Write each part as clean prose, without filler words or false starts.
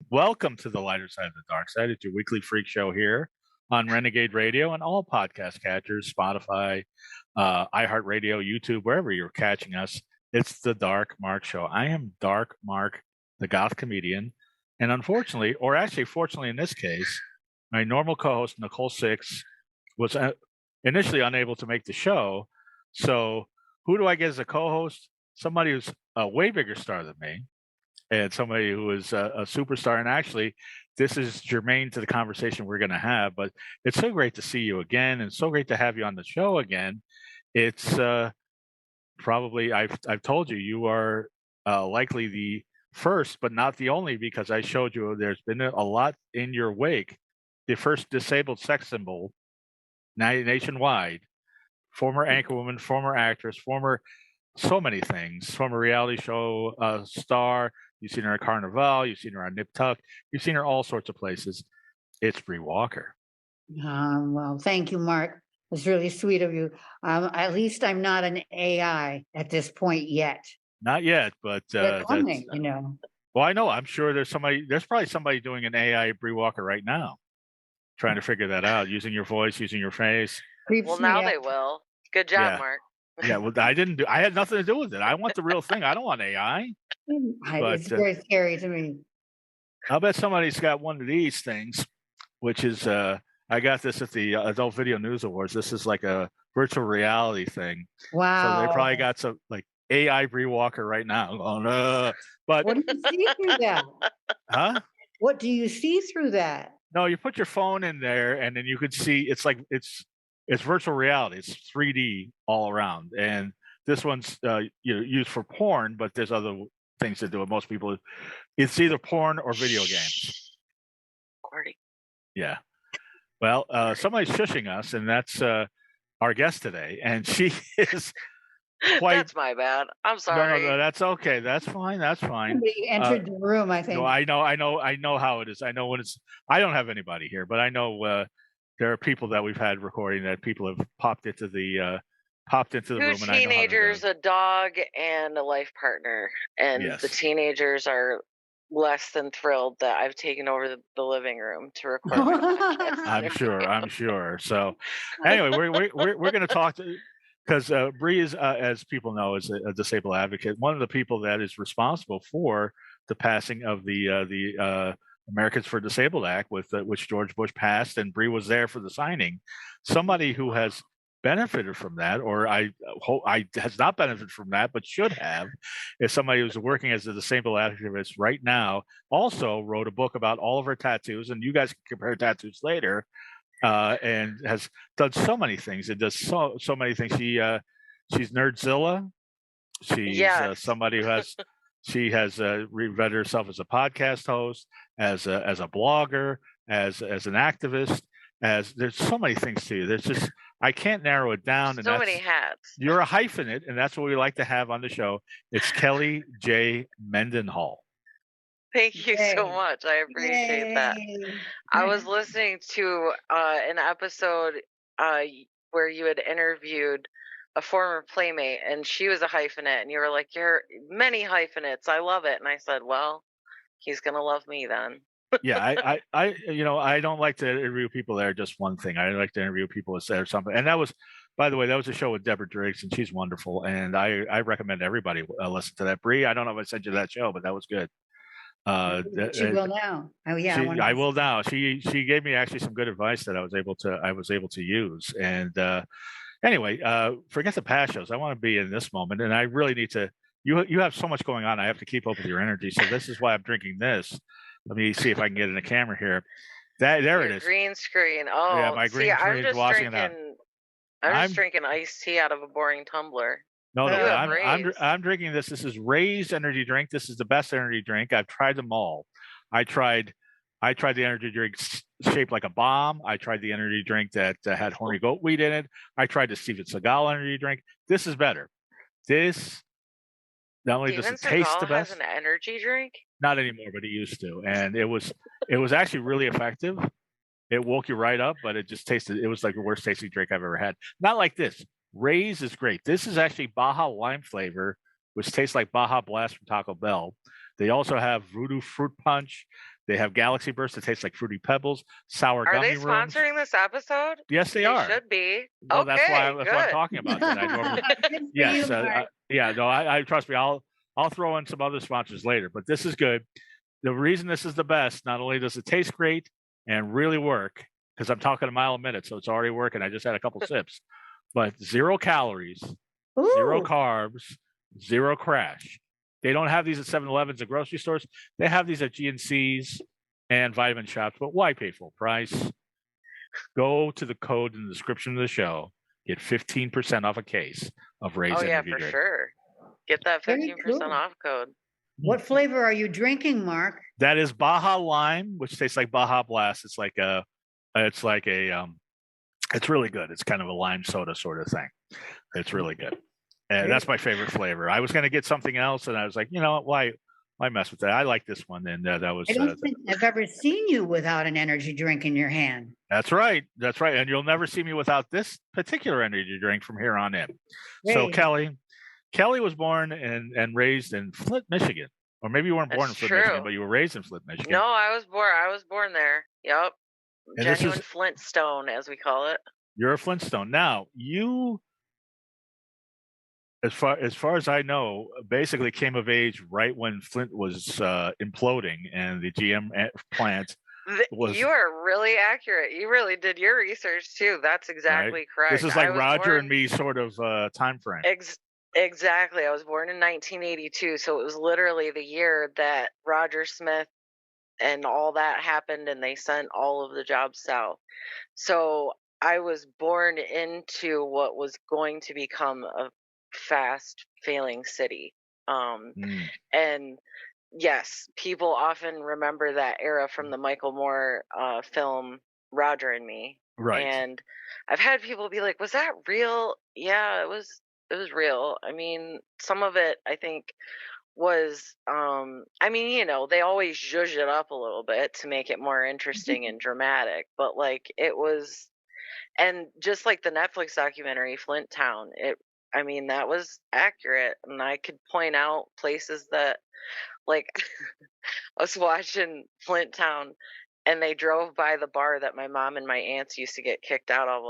Welcome to the lighter side of the dark side. It's your weekly freak show here on Renegade Radio and all podcast catchers, Spotify, iHeartRadio, YouTube, wherever you're catching us. It's the Dark Mark Show. I am Dark Mark, the goth comedian. And unfortunately, or actually fortunately in this case, my normal co-host, Nicole Six, was initially unable to make the show. So who do I get as a co-host? Somebody who's a way bigger star than me and somebody who is a superstar. And actually, this is germane to the conversation we're going to have. But it's so great to see you again, and so great to have you on the show again. It's probably I've told you you are likely the first, but not the only, because I showed you there's been a lot in your wake. The first disabled sex symbol nationwide, former anchorwoman, former actress, former so many things, former reality show star. You've seen her at Carnival. You've seen her on Nip Tuck. You've seen her all sorts of places. It's Bree Walker. Well, thank you, Mark. It's really sweet of you. At least I'm not an AI at this point yet. Not yet, but coming, Well, I know. I'm sure there's probably somebody doing an AI Bree Walker right now, trying to figure that out, using your voice, using your face. Well, now they will. Good job, Mark. Yeah, well, I had nothing to do with it. I want the real thing. I don't want AI. It's very scary to me. I'll bet somebody's got one of these things, which is I got this at the Adult Video News Awards. This is like a virtual reality thing. Wow. So they probably got some like AI Bree Walker right now. Oh, but what do you see through that? Huh? What do you see through that? No, you put your phone in there, and then you could see. It's virtual reality. It's 3D all around, and this one's used for porn, but there's other things to do it. Most people, it's either porn or video games. Cordy. Yeah. Well, somebody's shushing us, and that's our guest today, and she is quite. That's my bad. I'm sorry. No, that's okay. That's fine. That's fine. Somebody entered the room, I think. No, I know how it is. I know when it's. I don't have anybody here, but I know there are people that we've had recording that people have popped into the room. Two teenagers, a dog, and a life partner, and the teenagers are less than thrilled that I've taken over the living room to record. I'm sure. So, anyway, we're going to talk because Bree is, as people know, is a disabled advocate. One of the people that is responsible for the passing of the Americans for Disabled Act, which George Bush passed, and Bree was there for the signing. Somebody who has benefited from that, or I hope has not benefited from that, but should have, is somebody who's working as a disabled activist right now. Also wrote a book about all of her tattoos, and you guys can compare tattoos later. And has done so many things. It does so many things. She's Nerdzilla. She's somebody who has. She has revetted herself as a podcast host, as a blogger, as an activist. There's so many things to you. There's just I can't narrow it down. So many hats. You're a hyphenate, and that's what we like to have on the show. It's Kelly J. Mendenhall. Thank you so much. I appreciate that. I was listening to an episode where you had interviewed a former playmate, and she was a hyphenate, and you were like, "You're many hyphenates. I love it." And I said, "Well, he's gonna love me then." Yeah, I don't like to interview people that are just one thing. I like to interview people that are something. And that was, by the way, that was a show with Deborah Driggs, and she's wonderful. And I recommend everybody listen to that. Bree, I don't know if I sent you that show, but that was good. She will now. Oh yeah, I will now. She gave me actually some good advice that I was able to use. And anyway, forget the past shows. I want to be in this moment, and I really need to. You have so much going on. I have to keep up with your energy. So this is why I'm drinking this. Let me see if I can get in the camera here. There it is. Green screen. Oh, yeah, my green screen is washing it out. I'm just drinking iced tea out of a boring tumbler. No, I'm drinking this. This is Ray's energy drink. This is the best energy drink. I've tried them all. I tried the energy drink shaped like a bomb. I tried the energy drink that had horny goat weed in it. I tried the Steven Seagal energy drink. This is better. This not only does it taste the best. Has an energy drink? Not anymore, but he used to, and it was actually really effective. It woke you right up, but it was like the worst tasting drink I've ever had. Not like this. Ray's is great. This is actually Baja lime flavor, which tastes like Baja Blast from Taco Bell. They also have Voodoo Fruit Punch. They have Galaxy Burst that tastes like Fruity Pebbles, sour Are gummy they worms. sponsoring this episode? Yes, they They are. should be. Well, that's why Okay, I'm good. talking about that. I normally, Good for yes, you, Mark. yeah. No, I trust me. I'll throw in some other sponsors later, but this is good. The reason this is the best, not only does it taste great and really work, because I'm talking a mile a minute, so it's already working. I just had a couple sips, but 0 calories, 0 Ooh, carbs, 0 crash. They don't have these at 7-Elevens and grocery stores. They have these at GNCs and vitamin shops, but why pay full price? Go to the code in the description of the show. Get 15% off a case of Ray's Oh yeah, Energy for Drink. sure. Get that very 15% cool. off code. What flavor are you drinking, Mark? That is Baja Lime, which tastes like Baja Blast. It's like a, it's really good. It's kind of a lime soda sort of thing. It's really good. And that's my favorite flavor. I was going to get something else, and I was like, you know what? Why mess with that? I like this one, and that was. I don't think I've ever seen you without an energy drink in your hand. That's right. That's right. And you'll never see me without this particular energy drink from here on in. So Great. Kelly was born and raised in Flint, Michigan. Or maybe you weren't born in That's Flint, true. Michigan, but you were raised in Flint, Michigan. No, I was born there. Yep. And this Genuine is, Flintstone, as we call it. you're a Flintstone. Now, you, as far as I know, basically came of age right when Flint was imploding and the GM plant was. You are really accurate. You really did your research too. That's exactly correct. This is like I was Roger born, and me sort of time frame. Exactly. I was born in 1982, so it was literally the year that Roger Smith and all that happened, and they sent all of the jobs south. So I was born into what was going to become a fast failing city. And yes, people often remember that era from the Michael Moore film Roger and Me. Right. And I've had people be like, "Was that real?" Yeah, it was real. I mean, some of it I think was I mean, they always zhuzh it up a little bit to make it more interesting and dramatic, but like it was, and just like the Netflix documentary Flint Town, I mean, that was accurate, and I could point out places that, like, I was watching Flint Town, and they drove by the bar that my mom and my aunts used to get kicked out of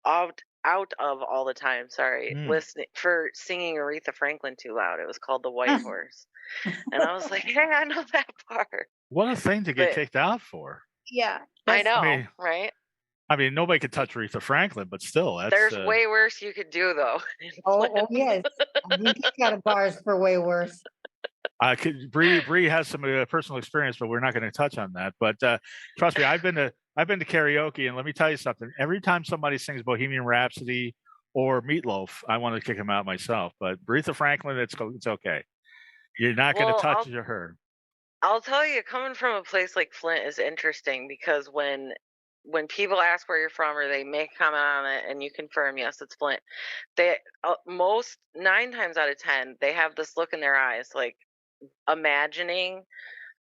all the time. Sorry, listening for singing Aretha Franklin too loud. It was called the White Horse, and I was like, "Hey, I know that bar." What a thing to get kicked out for! Yeah, I know, right? I mean, nobody could touch Aretha Franklin, but still, there's way worse you could do, though. Oh yes, I've been kicked out of bars for way worse. Bree has some personal experience, but we're not going to touch on that. But trust me, I've been to karaoke, and let me tell you something. Every time somebody sings Bohemian Rhapsody or Meatloaf, I want to kick him out myself. But Aretha Franklin, it's okay. You're not going to touch her. I'll tell you, coming from a place like Flint is interesting because when people ask where you're from or they make a comment on it and you confirm, yes, it's Flint, they most 9 times out of 10, they have this look in their eyes, like imagining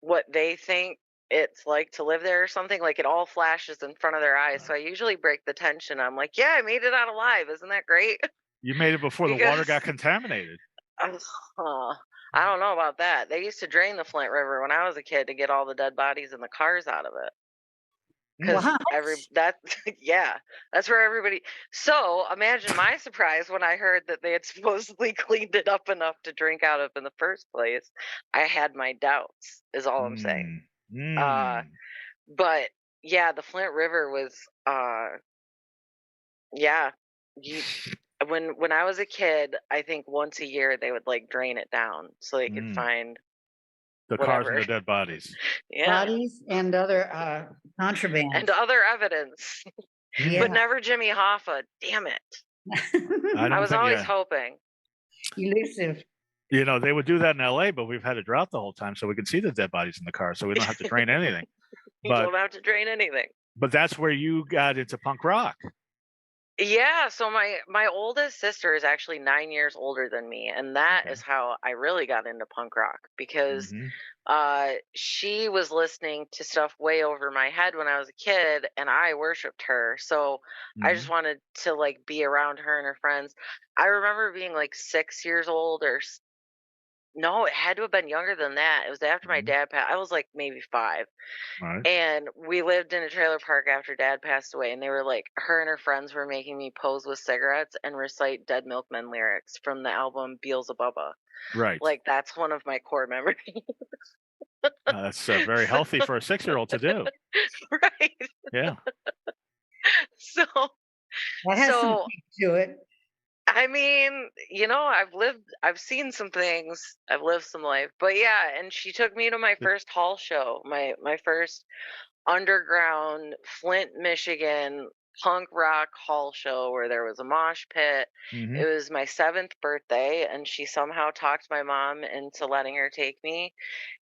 what they think it's like to live there or something. Like it all flashes in front of their eyes. So I usually break the tension. I'm like, yeah, I made it out alive. Isn't that great? You made it before the water got contaminated. I don't know about that. They used to drain the Flint River when I was a kid to get all the dead bodies and the cars out of it. Because that's where everybody. So imagine my surprise when I heard that they had supposedly cleaned it up enough to drink out of in the first place. I had my doubts, is all I'm saying. But yeah, the Flint River was, when I was a kid, I think once a year they would like drain it down so they could find the cars and the dead bodies. Bodies and other contraband. And other evidence. But never Jimmy Hoffa. Damn it. I was always hoping. Elusive. They would do that in LA, but we've had a drought the whole time, so we can see the dead bodies in the car, so we don't have to drain anything. You don't have to drain anything. But that's where you got into punk rock. Yeah, so my oldest sister is actually 9 years older than me, and that is how I really got into punk rock because she was listening to stuff way over my head when I was a kid, and I worshipped her. So I just wanted to like be around her and her friends. I remember being like 6 years old or no, it had to have been younger than that. It was after my dad passed. I was like maybe 5. All right. And we lived in a trailer park after dad passed away, and they were like, her and her friends were making me pose with cigarettes and recite Dead Milkmen lyrics from the album Beelzebubba. Right. Like, that's one of my core memories. That's very healthy for a 6-year-old to do. Right. Yeah. So, That has some kick to it. I mean, I've seen some things, I've lived some life, but yeah, and she took me to my first hall show, my first underground Flint, Michigan punk rock hall show where there was a mosh pit. It was my 7th birthday, and she somehow talked my mom into letting her take me.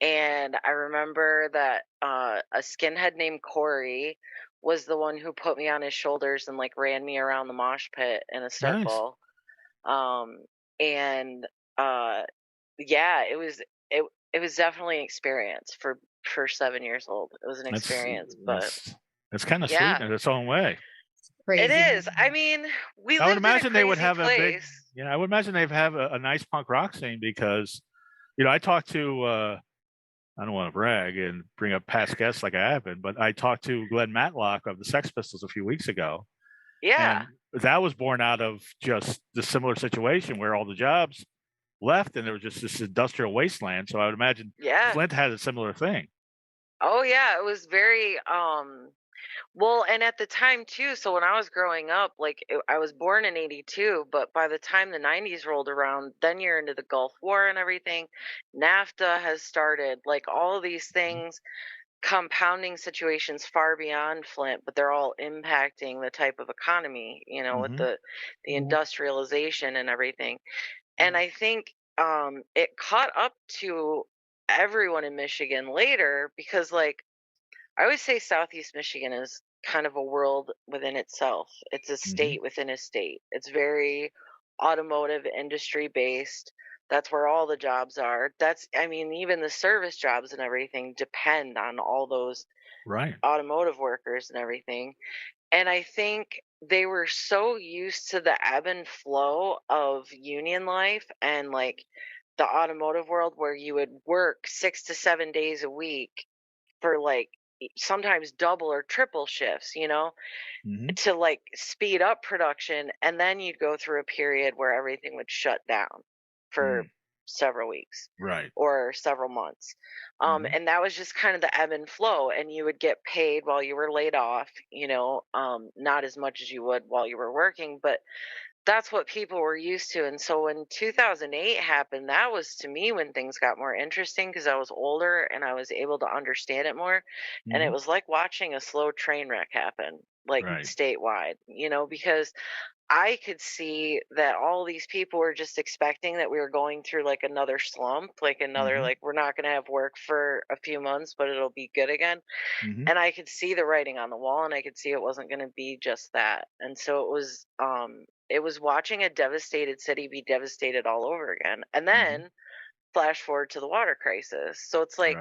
And I remember that a skinhead named Corey was the one who put me on his shoulders and like ran me around the mosh pit in a circle. And yeah, it was definitely an experience for 7 years old. It was an experience, but it's kind of yeah, sweet in its own way. It is. I mean, we I would lived in a imagine they would crazy have a big, place. I would imagine they'd have a nice punk rock scene because, I talked to, I don't want to brag and bring up past guests like I have been, but I talked to Glenn Matlock of the Sex Pistols a few weeks ago. Yeah. And that was born out of just the similar situation where all the jobs left and there was just this industrial wasteland. So I would imagine Flint had a similar thing. Oh yeah, it was very well, and at the time too, so when I was growing up, like I was born in 82, but by the time the 90s rolled around, then you're into the Gulf War and everything. NAFTA has started, like all of these things, compounding situations far beyond Flint, but they're all impacting the type of economy, with the industrialization and everything. And I think it caught up to everyone in Michigan later because, like, I always say Southeast Michigan is kind of a world within itself. It's a state within a state. It's very automotive industry based. That's where all the jobs are. I mean, even the service jobs and everything depend on all those automotive workers and everything. And I think they were so used to the ebb and flow of union life and like the automotive world where you would work 6 to 7 days a week for like sometimes double or triple shifts, to like speed up production. And then you'd go through a period where everything would shut down for several weeks or several months. And that was just kind of the ebb and flow. And you would get paid while you were laid off, not as much as you would while you were working, but that's what people were used to. And so when 2008 happened, that was to me when things got more interesting because I was older and I was able to understand it more. And it was like watching a slow train wreck happen, like statewide, because I could see that all these people were just expecting that we were going through like another slump, like another, like we're not going to have work for a few months, but it'll be good again. And I could see the writing on the wall and I could see it wasn't going to be just that. And so it was watching a devastated city be devastated all over again. And then flash forward to the water crisis. So it's like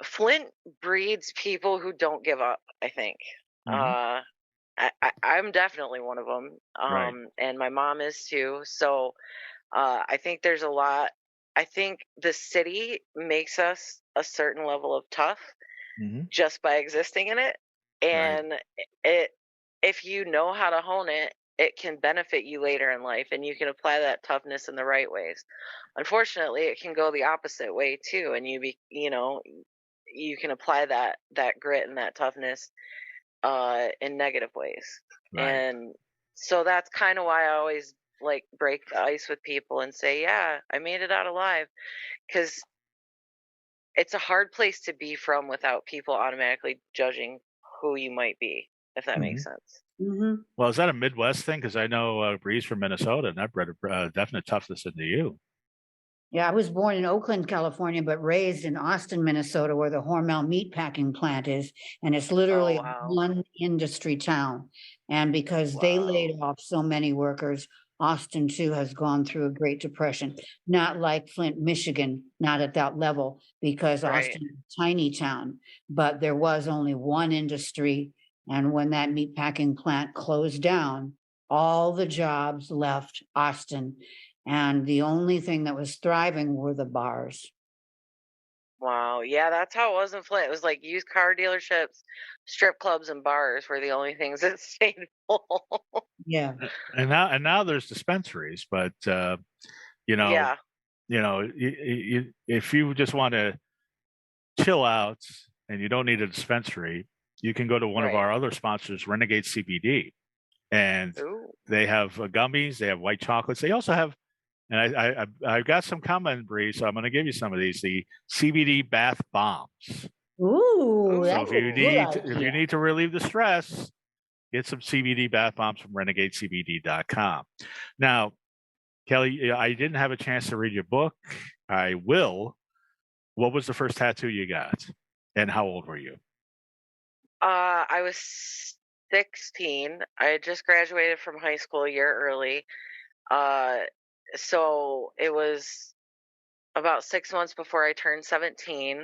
Flint breeds people who don't give up, I think. I'm definitely one of them. And my mom is too. So I think there's a lot. I think the city makes us a certain level of tough just by existing in it. And if you know how to hone it, it can benefit you later in life and you can apply that toughness in the right ways. Unfortunately, it can go the opposite way too. And you can apply that grit and that toughness in negative ways. And so that's kind of why I always like break the ice with people and say, yeah, I made it out alive, because it's a hard place to be from without people automatically judging who you might be, if that makes sense. Well, is that a Midwest thing? Because I know Bree's from Minnesota, and that bred a definite toughness into you. Yeah, I was born in Oakland, California, but raised in Austin, Minnesota, where the Hormel meat packing plant is. And it's literally one industry town. And because they laid off so many workers, Austin, too, has gone through a Great Depression. Not like Flint, Michigan, not at that level, because Austin is a tiny town. But there was only one industry. And when that meatpacking plant closed down, all the jobs left Austin. And the only thing that was thriving were the bars. Wow. Yeah, that's how it was in Flint. It was like used car dealerships, strip clubs, and bars were the only things that stayed full. Yeah. And now there's dispensaries, but you know, Yeah. if you just want to chill out and you don't need a dispensary, you can go to one of Right. our other sponsors, Renegade CBD, and Ooh. they have gummies, they have white chocolates, they also have, and I've got some coming, Bree, so I'm going to give you some of these, the CBD bath bombs. Ooh, Ooh. So that's a good if you idea. need to relieve the stress, get some CBD bath bombs from renegadecbd.com. Now, Kelly, I didn't have a chance to read your book. I will. What was the first tattoo you got, and how old were you? I was 16. I had just graduated from high school a year early. So it was about 6 months before I turned 17,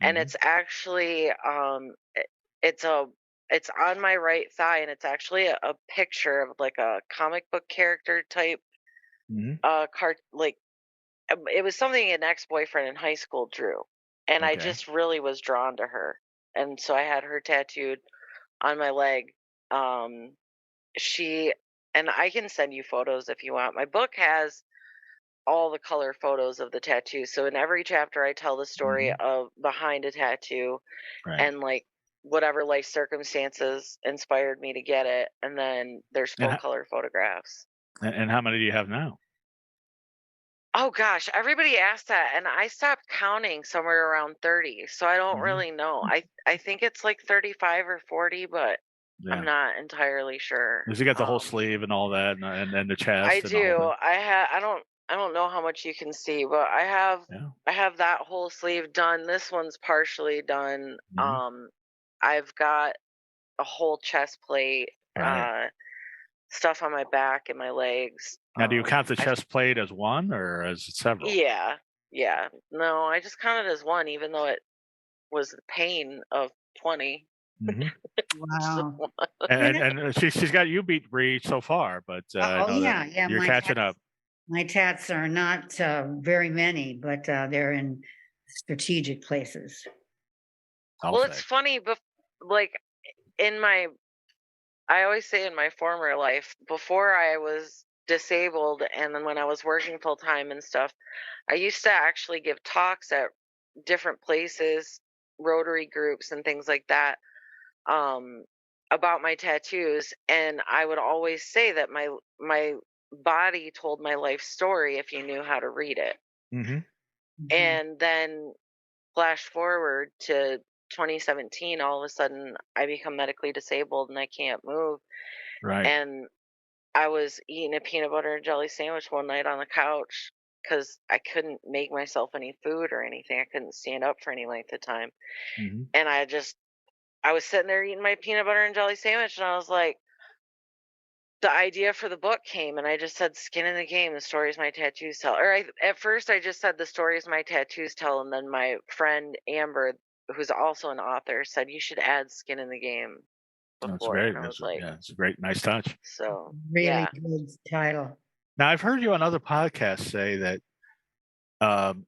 and Mm-hmm. it's actually it's a it's on my right thigh, and it's actually a picture of like a comic book character type Mm-hmm. cart like it was something an ex-boyfriend in high school drew, and I Okay. just really was drawn to her, and so I had her tattooed on my leg. Um, she and I can send you photos if you want. My book has all the color photos of the tattoo. So in every chapter, I tell the story Mm-hmm. of behind a tattoo Right. and like whatever life circumstances inspired me to get it. And then there's And full color photographs. and how many do you have now? Oh gosh, everybody asked that, and I stopped counting somewhere around 30. So I don't Mm-hmm. really know. I think it's like 35 or 40, but I'm Yeah. not entirely sure. Because you got the whole sleeve and all that, and the I chest and the whole do. thing. I don't know how much you can see, but Yeah. I have that whole sleeve done. This one's partially done. Mm-hmm. I've got a whole chest plate, Right. stuff on my back and my legs. Now, do you count the I chest plate as one or as several? Yeah. Yeah. No, I just count it as one, even though it was the pain of 20. Mm-hmm. So, Wow. And she's got you beat, Bree, so far, but I Oh, know that yeah. you're catching up. My tats are not very many, but they're in strategic places. I'll well, say. it's funny, but like in my I always say in my former life, before I was disabled and then when I was working full time and stuff, I used to actually give talks at different places, Rotary groups and things like that, um, about my tattoos. And I would always say that my body told my life story if you knew how to read it. Mm-hmm. Mhm. And then flash forward to 2017, all of a sudden I become medically disabled and I can't move. Right. And I was eating a peanut butter and jelly sandwich one night on the couch because I couldn't make myself any food or anything. I couldn't stand up for any length of time. Mm-hmm. And I was sitting there eating my peanut butter and jelly sandwich, and I was like, the idea for the book came, and I just said, "Skin in the game, the stories my tattoos tell." At first, I just said, "The stories my tattoos tell," and then my friend Amber, who's also an author, said, "You should add skin in the game before," and I was like, It's a great, nice touch. so Really yeah. good title. Now, I've heard you on other podcasts say that, um,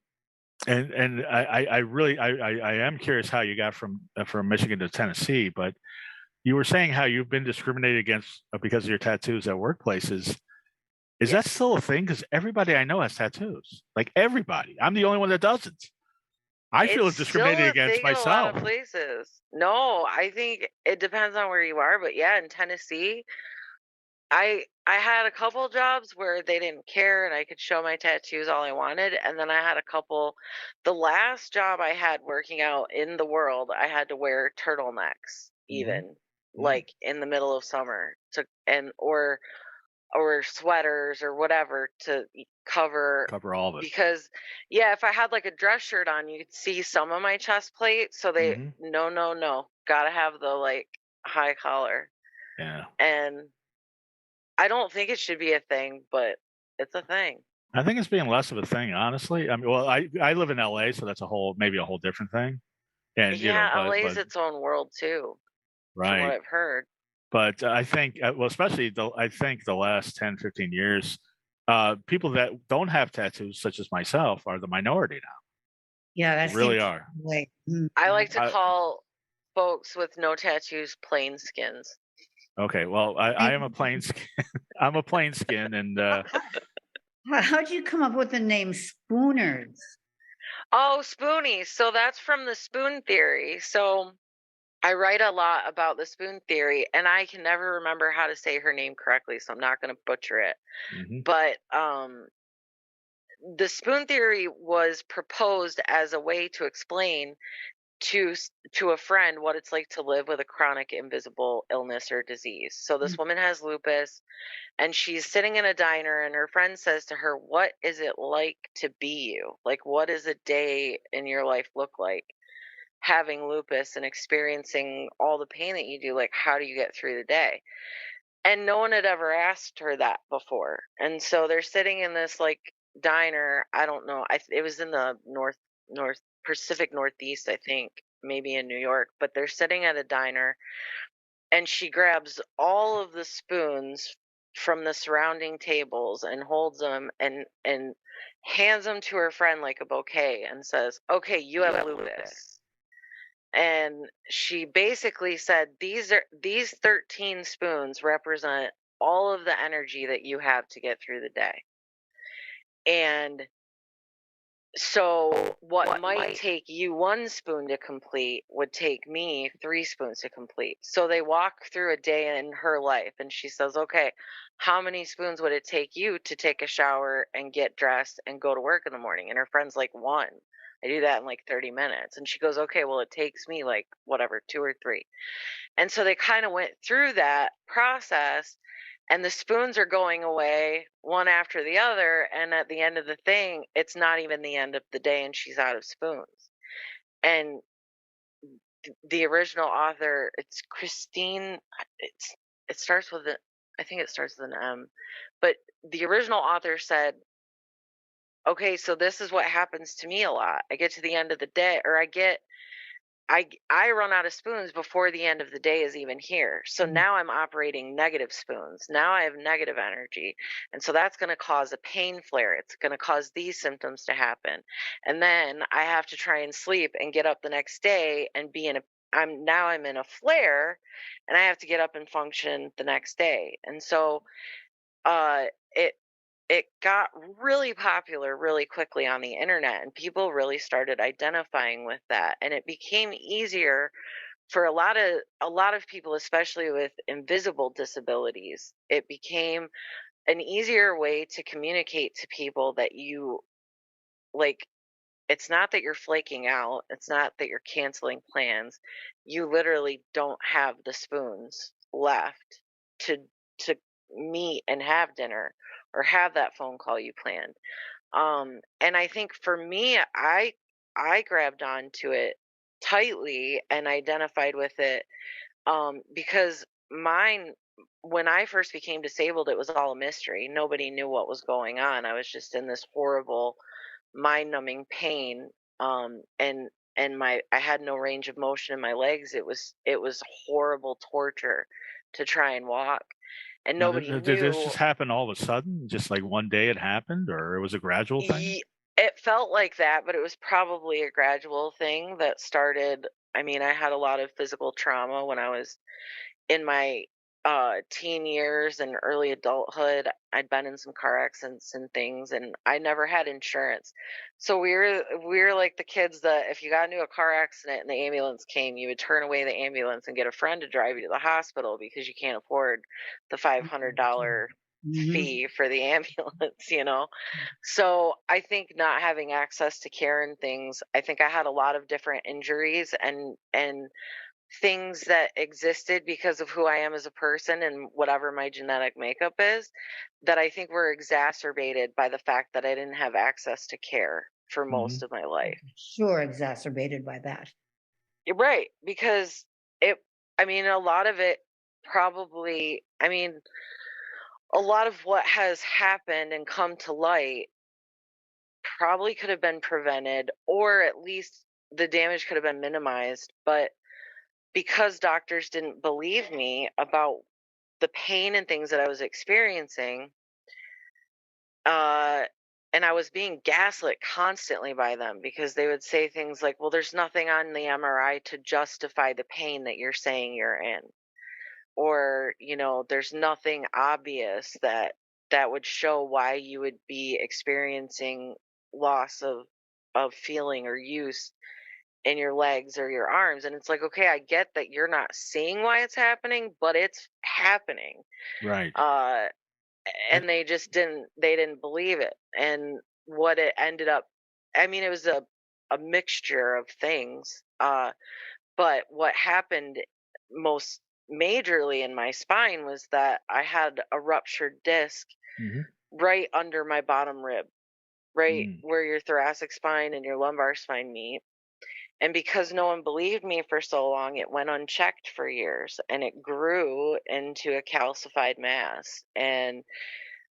and I really, I am curious how you got from Michigan to Tennessee, but you were saying how you've been discriminated against because of your tattoos at workplaces. Is that Yes. still a thing? Because everybody I know has tattoos. Like everybody. I'm the only one that doesn't. I It's feel still discriminated a against thing in a lot myself. of places. No, I think it depends on where you are, but yeah, in Tennessee, I had a couple jobs where they didn't care and I could show my tattoos all I wanted, and then I had a couple. The last job I had working out in the world, I had to wear turtlenecks Mm-hmm. even like in the middle of summer to and or sweaters or whatever to cover Cover all of it. because yeah, if I had like a dress shirt on, you'd see some of my chest plate. So they Mm-hmm. no, gotta have the like high collar. Yeah. And I don't think it should be a thing, but it's a thing. I think it's being less of a thing, honestly. I mean, well, I live in LA, so that's maybe a whole different thing. And Yeah, LA is but its own world too, from what right. I've heard. But I think, well, especially I think the last 10, 15 years, People that don't have tattoos, such as myself, are the minority now. Yeah, that They really seems are. like, I like to call folks with no tattoos plain skins. Okay, well, I am a plain skin. I'm a plain skin, and How'd you come up with the name Spooners? Oh, spoonies. So that's from the spoon theory. So I write a lot about the spoon theory, and I can never remember how to say her name correctly, so I'm not going to butcher it. mhm. But the spoon theory was proposed as a way to explain to a friend what it's like to live with a chronic invisible illness or disease. So this woman has lupus, and she's sitting in a diner, and her friend says to her, "What is it like to be you? Like, what does a day in your life look like having lupus and experiencing all the pain that you do? Like, how do you get through the day?" And no one had ever asked her that before. And so they're sitting in this like diner. I don't know. It was in the North Pacific Northeast, I think, maybe in New York. But they're sitting at a diner, and she grabs all of the spoons from the surrounding tables and holds them and hands them to her friend like a bouquet and says, "Okay, you have lupus." And she basically said, these 13 spoons represent all of the energy that you have to get through the day. And so what might take you one spoon to complete would take me 3 spoons to complete. So they walk through a day in her life, and she says, "Okay, how many spoons would it take you to take a shower and get dressed and go to work in the morning?" And her friend's like, "One. I do that in like 30 minutes." And she goes, "Okay, well, it takes me like whatever, 2 or 3." And so they kind of went through that process, and the spoons are going away one after the other. And at the end of the thing, it's not even the end of the day, and she's out of spoons. And the original author, it's Christine, it starts with I think it starts with an M, but the original author said, "Okay, so this is what happens to me a lot. I get to the end of the day, or I run out of spoons before the end of the day is even here. So now I'm operating negative spoons. Now I have negative energy. And so that's going to cause a pain flare. It's going to cause these symptoms to happen. And then I have to try and sleep and get up the next day and be in a I'm in a flare, and I have to get up and function the next day." And so it got really popular really quickly on the internet, and people really started identifying with that, and it became easier for a lot of people, especially with invisible disabilities. It became an easier way to communicate to people that you like it's not that you're flaking out, it's not that you're canceling plans. You literally don't have the spoons left to to meet and have dinner or have that phone call you planned. And I think for me, I grabbed onto it tightly and identified with it, because mine when I first became disabled, it was all a mystery. Nobody knew what was going on. I was just in this horrible mind-numbing pain, and my I had no range of motion in my legs. It was horrible torture to try and walk, and Now, nobody did this knew. just happen all of a sudden? Just like one day it happened, or it was a gradual thing? It felt like that, but it was probably a gradual thing that started. I mean, I had a lot of physical trauma when I was in my teen years and early adulthood. I'd been in some car accidents and things, and I never had insurance. So we were like the kids that if you got into a car accident and the ambulance came, you would turn away the ambulance and get a friend to drive you to the hospital because you can't afford the $500 fee for the ambulance. So I think not having access to care and things, I think I had a lot of different injuries and things that existed because of who I am as a person and whatever my genetic makeup is, that I think were exacerbated by the fact that I didn't have access to care for Hmm. most of my life. Sure, exacerbated by that. Right, because it I mean a lot of it probably I mean a lot of what has happened and come to light probably could have been prevented, or at least the damage could have been minimized. But because doctors didn't believe me about the pain and things that I was experiencing, and I was being gaslit constantly by them because they would say things like, well, there's nothing on the MRI to justify the pain that you're saying you're in. Or, there's nothing obvious that would show why you would be experiencing loss of feeling or use in your legs or your arms. And it's like, okay, I get that you're not seeing why it's happening, but it's happening. Right. And they didn't believe it. And what it ended up, I mean, it was a mixture of things. But what happened most majorly in my spine was that I had a ruptured disc right under my bottom rib, right where your thoracic spine and your lumbar spine meet. And because no one believed me for so long, it went unchecked for years and it grew into a calcified mass. And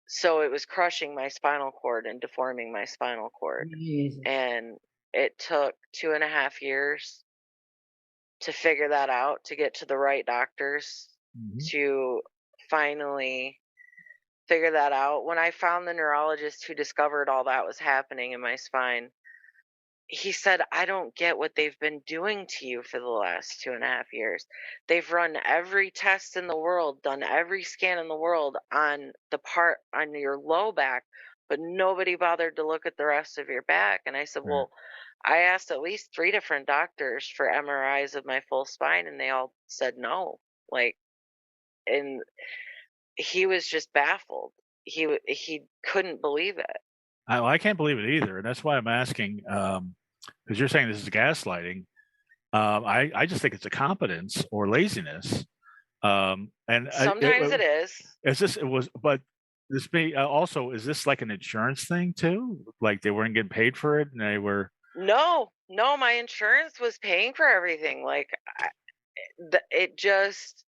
so it was crushing my spinal cord and deforming my spinal cord. Jesus. And it took 2.5 years to figure that out, to get to the right doctors, to finally figure that out. When I found the neurologist who discovered all that was happening in my spine, he said, I don't get what they've been doing to you for the last 2.5 years. They've run every test in the world, done every scan in the world on the part on your low back, but nobody bothered to look at the rest of your back. And I said, well, I asked at least 3 different doctors for MRIs of my full spine, and they all said no. And he was just baffled. He couldn't believe it. I can't believe it either, and that's why I'm asking. Because you're saying this is gaslighting. I just think it's a competence or laziness. And sometimes it is. It's just it was, but this may also is this like an insurance thing too? Like they weren't getting paid for it, and they were. No, my insurance was paying for everything. It just.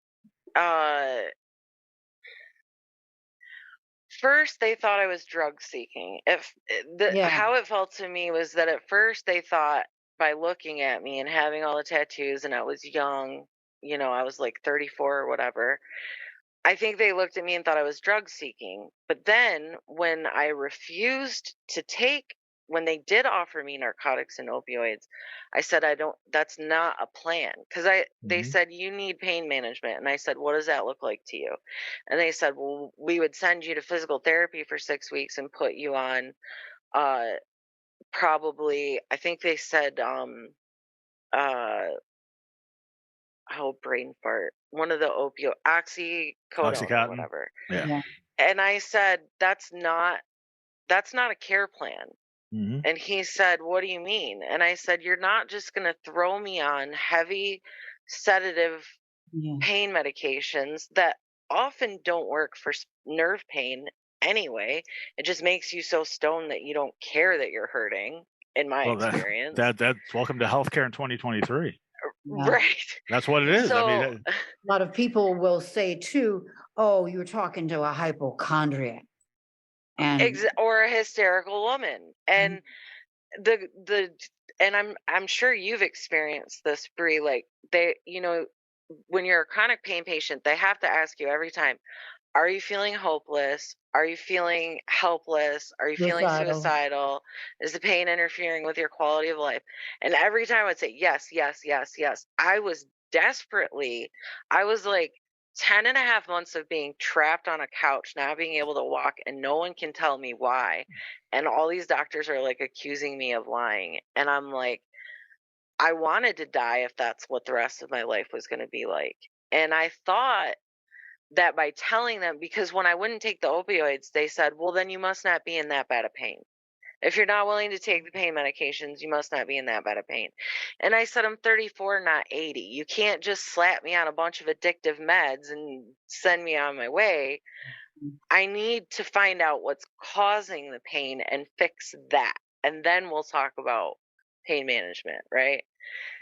First, they thought I was drug seeking. How it felt to me was that at first they thought by looking at me and having all the tattoos, and I was young, I was like 34 or whatever. I think they looked at me and thought I was drug seeking. But then when I refused to when they did offer me narcotics and opioids, I said, that's not a plan. Because they said, you need pain management. And I said, what does that look like to you? And they said, well, we would send you to physical therapy for 6 weeks and put you on probably, I think they said, brain fart. One of the oxycodone or whatever. Yeah. And I said, that's not a care plan. And he said, what do you mean? And I said, you're not just going to throw me on heavy sedative pain medications that often don't work for nerve pain anyway. It just makes you so stoned that you don't care that you're hurting, in my experience. That's welcome to healthcare in 2023. Yeah. Right. That's what it is. So, I mean, a lot of people will say too, oh, you're talking to a hypochondriac. Or a hysterical woman. And and I'm sure you've experienced this, Bree, like they, when you're a chronic pain patient, they have to ask you every time, are you feeling hopeless? Are you feeling helpless? Are you feeling suicidal? Is the pain interfering with your quality of life? And every time I'd say, yes, yes, yes, yes. I was like 10.5 months of being trapped on a couch, not being able to walk, and no one can tell me why. And all these doctors are like accusing me of lying. And I'm like, I wanted to die if that's what the rest of my life was going to be like. And I thought that by telling them, because when I wouldn't take the opioids, they said, well, then you must not be in that bad of pain. If you're not willing to take the pain medications, you must not be in that bad of pain. And I said, I'm 34, not 80. You can't just slap me on a bunch of addictive meds and send me on my way. I need to find out what's causing the pain and fix that. And then we'll talk about pain management, right?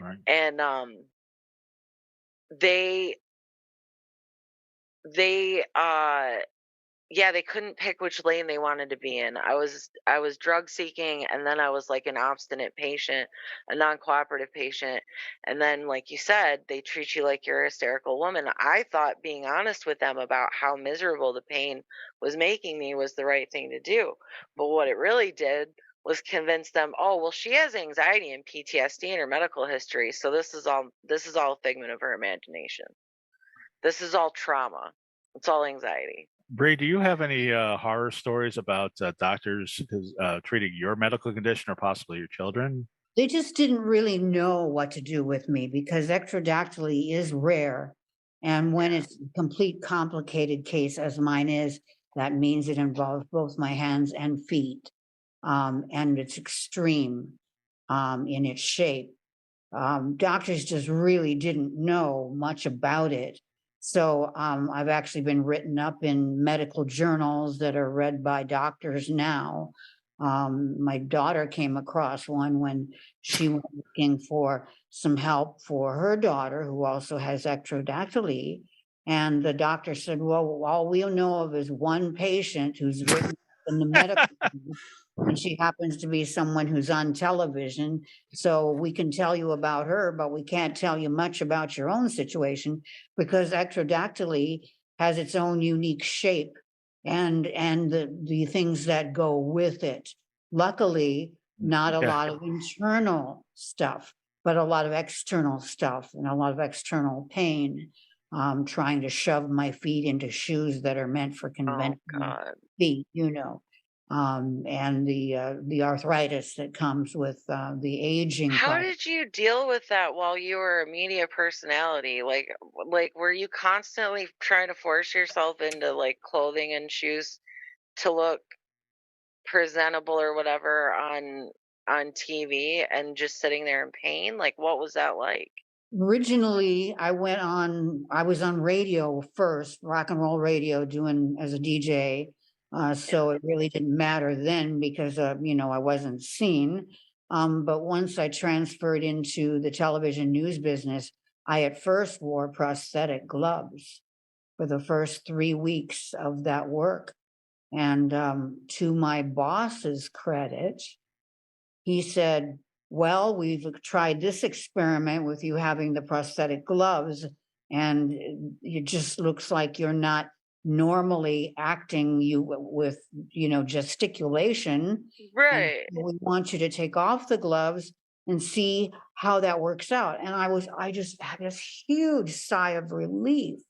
Right. And they yeah, they couldn't pick which lane they wanted to be in. I was drug seeking, and then I was like an obstinate patient, a non-cooperative patient. And then, like you said, they treat you like you're a hysterical woman. I thought being honest with them about how miserable the pain was making me was the right thing to do. But what it really did was convince them, oh, well, she has anxiety and PTSD in her medical history, so this is all a figment of her imagination. This is all trauma. It's all anxiety. Bree, do you have any horror stories about doctors treating your medical condition or possibly your children? They just didn't really know what to do with me because ectrodactyly is rare. And when it's a complete complicated case, as mine is, that means it involves both my hands and feet. And it's extreme in its shape. Doctors just really didn't know much about it. So I've actually been written up in medical journals that are read by doctors now. My daughter came across one when she was looking for some help for her daughter, who also has ectrodactyly. And the doctor said, well, all we know of is one patient who's written in the medical, and she happens to be someone who's on television. So we can tell you about her, but we can't tell you much about your own situation because ectrodactyly has its own unique shape and the things that go with it. Luckily, not a Yeah. lot of internal stuff, but a lot of external stuff and a lot of external pain. Trying to shove my feet into shoes that are meant for Oh conventional God. feet, and the arthritis that comes with the aging How process. did you deal with that while you were a media personality? Like were you constantly trying to force yourself into like clothing and shoes to look presentable or whatever on TV and just sitting there in pain? Like what was that like? Originally, I was on radio first, rock and roll radio, doing as a DJ. So it really didn't matter then because, I wasn't seen. But once I transferred into the television news business, I at first wore prosthetic gloves for the first 3 weeks of that work. And to my boss's credit, he said, well, we've tried this experiment with you having the prosthetic gloves, and it just looks like you're not normally acting with, gesticulation. And Right. so we want you to take off the gloves and see how that works out. And I just had this huge sigh of relief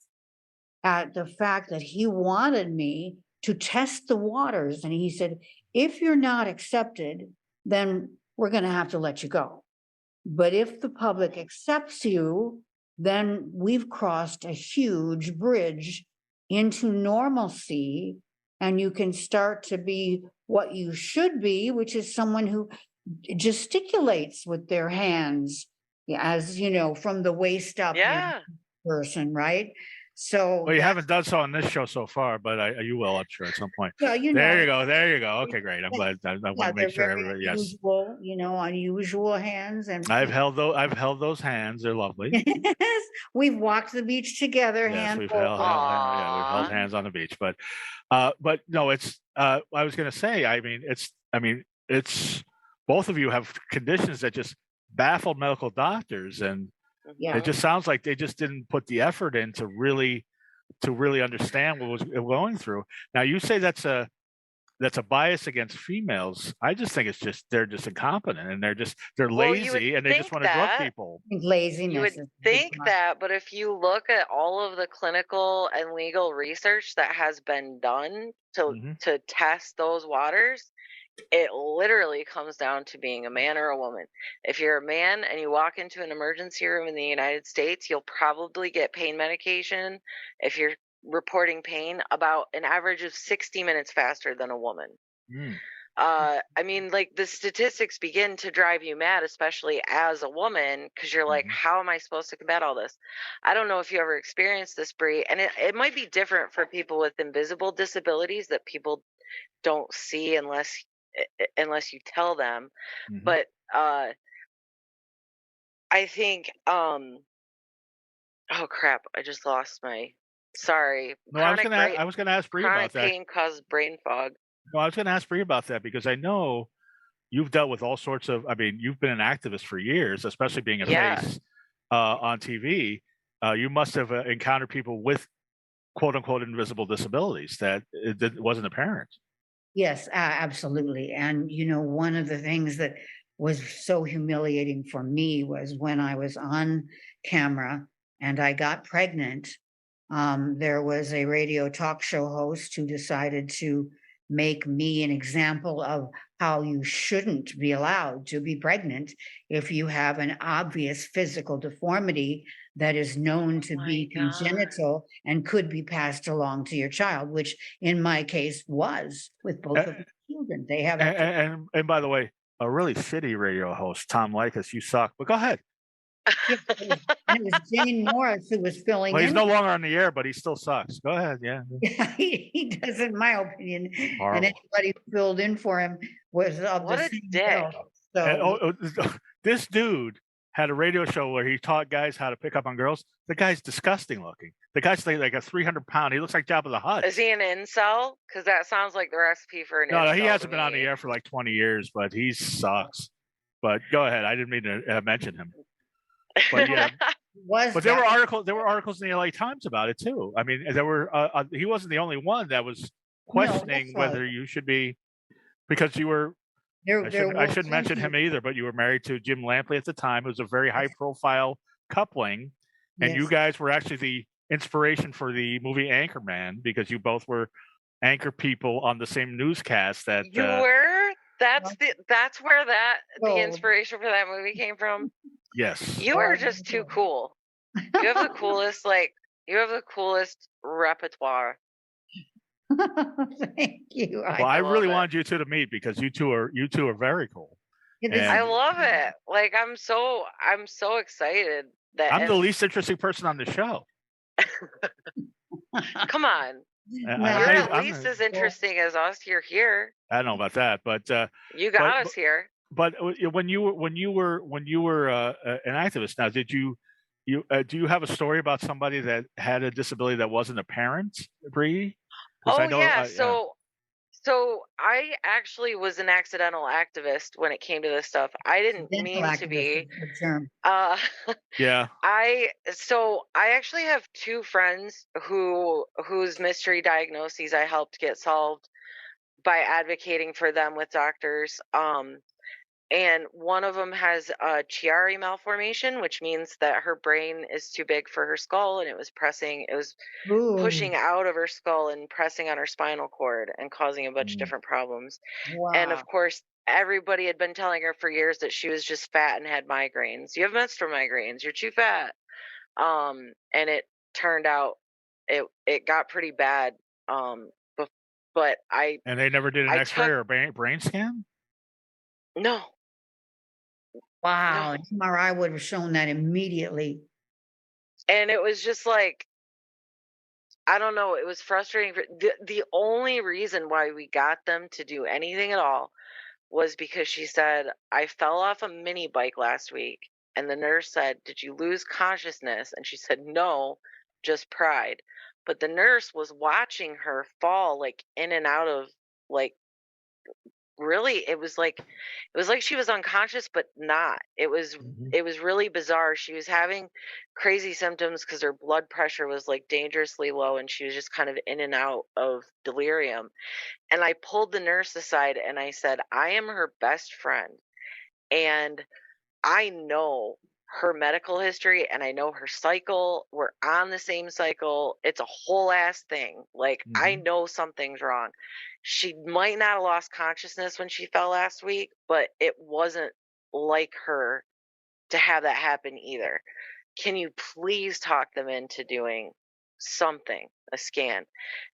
at the fact that he wanted me to test the waters. And he said, if you're not accepted, then we're going to have to let you go. But if the public accepts you, then we've crossed a huge bridge into normalcy, and you can start to be what you should be, which is someone who gesticulates with their hands, as from the waist up, Yeah. person, right? So Well, you that's haven't done so on this show so far, but you will, I'm sure, at some point. well, There you go. There you go. they- Okay, great. I'm they- glad. I want yeah, to make they're sure very everybody. Yes, unusual, unusual hands and I've feet. held those. I've held those hands. They're lovely. Yes, we've walked the beach together, Yes, hand we've holding. yeah, we've held Aw. hands on the beach. But no, it's. I was going to say. It's. Both of you have conditions that just baffle medical doctors, and Yeah, it Mhm. just sounds like they just didn't put the effort in to really understand what was going through. Now you say that's a bias against females. I just think it's just they're just incompetent and they're Well, you would lazy and they just think want to drug that. people. I think You laziness would is a big think part. that, but if you look at all of the clinical and legal research that has been done to Hmm. to test those waters, it literally comes down to being a man or a woman. If you're a man and you walk into an emergency room in the United States, you'll probably get pain medication if you're reporting pain about an average of 60 minutes faster than a woman. Mm. I mean, like the statistics begin to drive you mad, especially as a woman, because you're like, Hmm. how am I supposed to combat all this? I don't know if you ever experienced this, Bree, and it might be different for people with invisible disabilities that people don't see unless you tell them. Hmm. But I think, oh crap, I just lost my Sorry. No, I was gonna ask Bree about Chronic that. pain causes brain fog. No, I was gonna ask Bree about that because I know you've dealt with all sorts of. I mean, you've been an activist for years, especially being a face on TV. You must have encountered people with quote unquote invisible disabilities that it wasn't apparent. Yes, absolutely. And, one of the things that was so humiliating for me was when I was on camera and I got pregnant. There was a radio talk show host who decided to make me an example of how you shouldn't be allowed to be pregnant if you have an obvious physical deformity that is known to be congenital and could be passed along to your child, which in my case was with both of the children. They have and by the way, a really shitty radio host, Tom Likas, you suck. But go ahead. And it was Jane Morris who was filling Well, he's in. no longer on the air, but he still sucks. Go ahead. Yeah. He does, in my opinion. Horrible. And anybody who filled in for him was of what the a same dick. ilk. So This dude had a radio show where he taught guys how to pick up on girls. The guy's disgusting looking. The guy's like a 300-pound. He looks like Jabba the Hutt. Is he an incel? Because that sounds like the recipe for an incel. No, he hasn't been on the air for like 20 years, but he sucks. But go ahead. I didn't mean to mention him. But yeah, but there were articles in the LA Times about it too. I mean, there were. He wasn't the only one that was questioning whether you should be, because you were. I shouldn't mention him either, but you were married to Jim Lampley at the time. It was a very high-profile coupling, and you guys were actually the inspiration for the movie Anchorman because you both were anchor people on the same newscast. That you were. That's where the inspiration for that movie came from. Yes. You are just too cool. You have the coolest repertoire. Thank you. Well, I really wanted you two to meet because you two are very cool. I love it. Like I'm so excited that I'm the least interesting person on the show. Come on. You're at least as interesting as us. You're here. I don't know about that, but you got us here. But when you were an activist, now do you have a story about somebody that had a disability that wasn't apparent, Bree? So I actually was an accidental activist when it came to this stuff. I didn't mean to be. Yeah. I actually have two friends whose mystery diagnoses I helped get solved by advocating for them with doctors. And one of them has a Chiari malformation, which means that her brain is too big for her skull, and it was pushing out of her skull and pressing on her spinal cord and causing a bunch of different problems. Wow. And of course, everybody had been telling her for years that she was just fat and had migraines. You have menstrual migraines. You're too fat. And it turned out it got pretty bad. And they never did an X-ray or brain scan? No. Wow. No. MRI would have shown that immediately. And it was just like, I don't know. It was frustrating. The only reason why we got them to do anything at all was because she said, I fell off a mini bike last week. And the nurse said, did you lose consciousness? And she said, no, just pride. But the nurse was watching her fall like in and out of like, really, it was like she was unconscious but not. It was really bizarre. She was having crazy symptoms because her blood pressure was like dangerously low, and she was just kind of in and out of delirium. And I pulled the nurse aside and I said, I am her best friend, and I know her medical history and I know her cycle. We're on the same cycle. It's a whole ass thing. Like, I know something's wrong. She might not have lost consciousness when she fell last week, but it wasn't like her to have that happen either. Can you please talk them into doing something, a scan?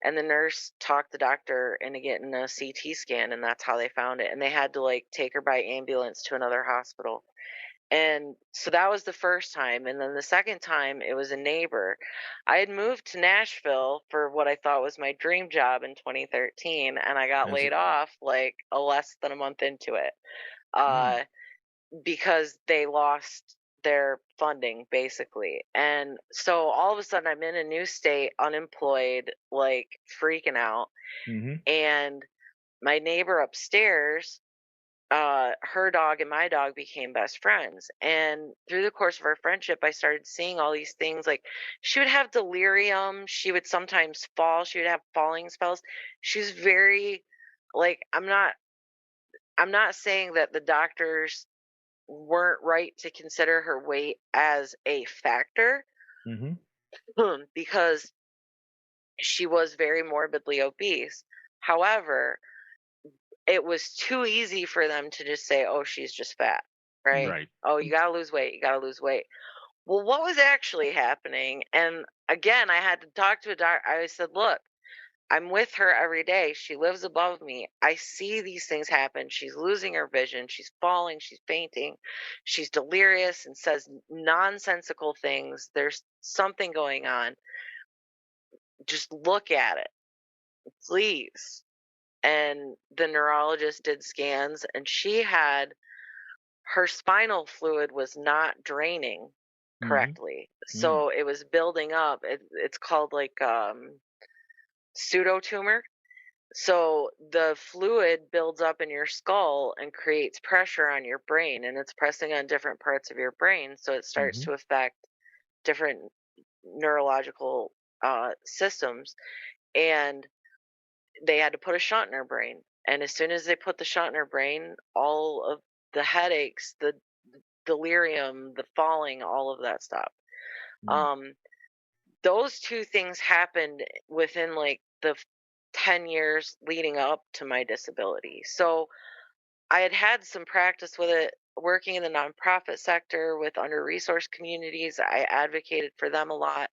And the nurse talked the doctor into getting a CT scan, and that's how they found it. And they had to like take her by ambulance to another hospital. And so that was the first time. And then the second time, it was a neighbor. I had moved to Nashville for what I thought was my dream job in 2013. And I got laid off like less than a month into it because they lost their funding, basically. And so all of a sudden I'm in a new state, unemployed, like freaking out. And my neighbor upstairs, her dog and my dog became best friends. And through the course of our friendship, I started seeing all these things. Like, she would have delirium, she would sometimes fall, she would have falling spells. She's very, like, I'm not saying that the doctors weren't right to consider her weight as a factor, because she was very morbidly obese. However, it was too easy for them to just say, "Oh, she's just fat," right? Right. "Oh, you gotta lose weight. You gotta lose weight." Well, what was actually happening? And again, I had to talk to a doctor. I said, "Look, I'm with her every day. She lives above me. I see these things happen. She's losing her vision. She's falling. She's fainting. She's delirious and says nonsensical things. There's something going on. Just look at it, please." And the neurologist did scans, and she had, her spinal fluid was not draining correctly. So it was building up. It's called like pseudotumor. So the fluid builds up in your skull and creates pressure on your brain, and it's pressing on different parts of your brain. So it starts to affect different neurological systems. And they had to put a shunt in her brain. And as soon as they put the shunt in her brain, all of the headaches, the delirium, the falling, all of that stopped. Those two things happened within like the 10 years leading up to my disability. So I had had some practice with it working in the nonprofit sector with under-resourced communities. I advocated for them a lot.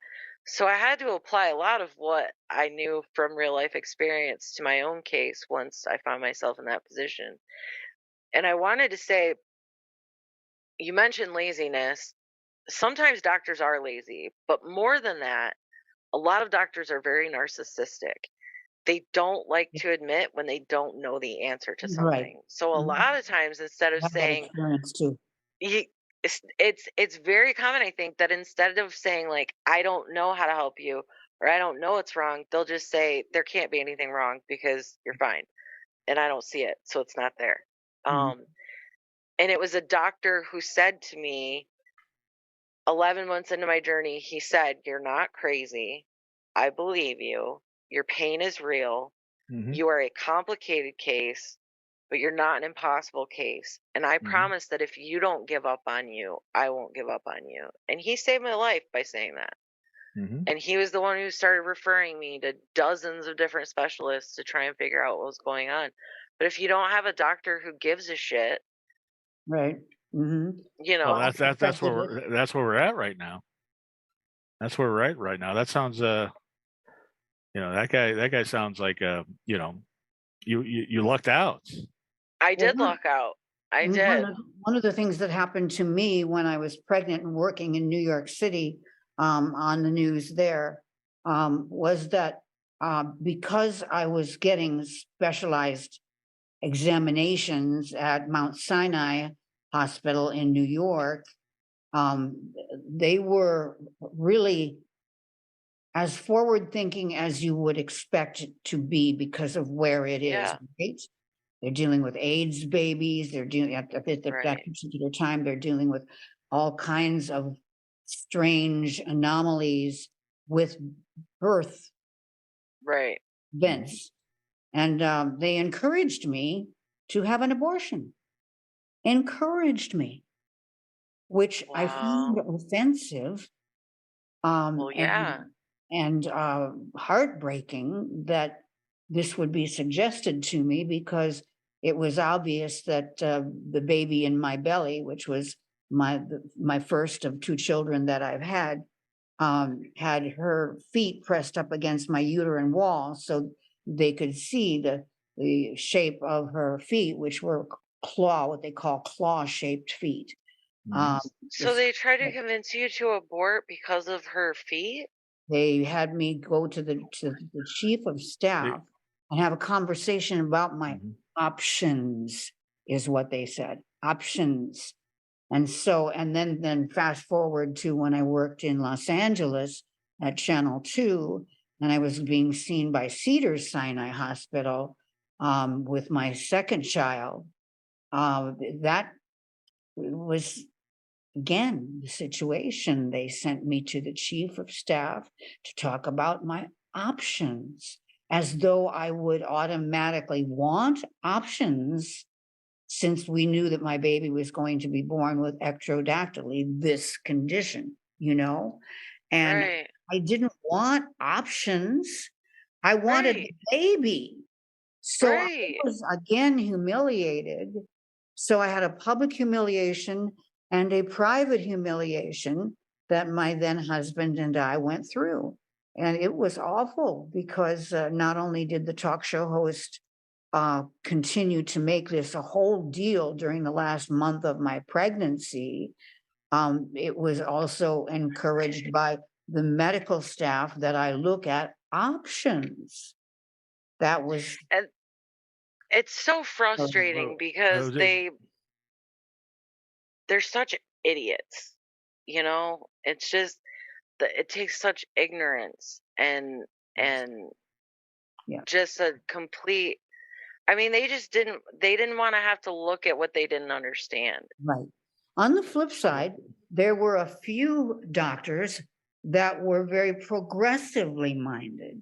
So I had to apply a lot of what I knew from real life experience to my own case once I found myself in that position. And I wanted to say, you mentioned laziness. Sometimes doctors are lazy, but more than that, a lot of doctors are very narcissistic. They don't like to admit when they don't know the answer to Right. something. So a lot of times, instead of I have that saying, experience too. it's very common, I think, that instead of saying like, "I don't know how to help you," or "I don't know what's wrong," they'll just say, "There can't be anything wrong because you're fine, and I don't see it, so it's not there." And it was a doctor who said to me 11 months into my journey, he said, "You're not crazy. I believe you. Your pain is real. You are a complicated case, but you're not an impossible case. And I promise that if you don't give up on you, I won't give up on you." And he saved my life by saying that. And he was the one who started referring me to dozens of different specialists to try and figure out what was going on. But if you don't have a doctor who gives a shit, Right. you Well, know, that's where we're at right now. That's where we're at right now. That sounds that guy sounds like you lucked out. I did luck out. I did. One of the things that happened to me when I was pregnant and working in New York City, on the news there, was that because I was getting specialized examinations at Mount Sinai Hospital in New York, they were really as forward thinking as you would expect it to be because of where it is, right? They're dealing with AIDS babies. They're dealing at that particular time. They're dealing with all kinds of strange anomalies with birth events, and they encouraged me to have an abortion. Encouraged me, which I found offensive. And heartbreaking that this would be suggested to me, because it was obvious that the baby in my belly, which was my first of two children that I've had her feet pressed up against my uterine wall, so they could see the shape of her feet, which were what they call claw-shaped feet. So they tried to convince you to abort because of her feet? They had me go to the chief of staff and have a conversation about my options, is what they said. Options. And so, and then fast forward to when I worked in Los Angeles at Channel 2, and I was being seen by Cedars-Sinai Hospital with my second child. That was, again, the situation. They sent me to the chief of staff to talk about my options, as though I would automatically want options, since we knew that my baby was going to be born with ectrodactyly, this condition, you know? And Right. I didn't want options. I wanted Right. the baby. So I Right. was again humiliated. So I had a public humiliation and a private humiliation that my then husband and I went through. And it was awful because not only did the talk show host continue to make this a whole deal during the last month of my pregnancy, it was also encouraged by the medical staff that I look at options. That was And it's so frustrating because they're such idiots. You know, it's just it takes such ignorance and yeah. just a complete. I mean, they didn't want to have to look at what they didn't understand. Right. On the flip side, there were a few doctors that were very progressively minded.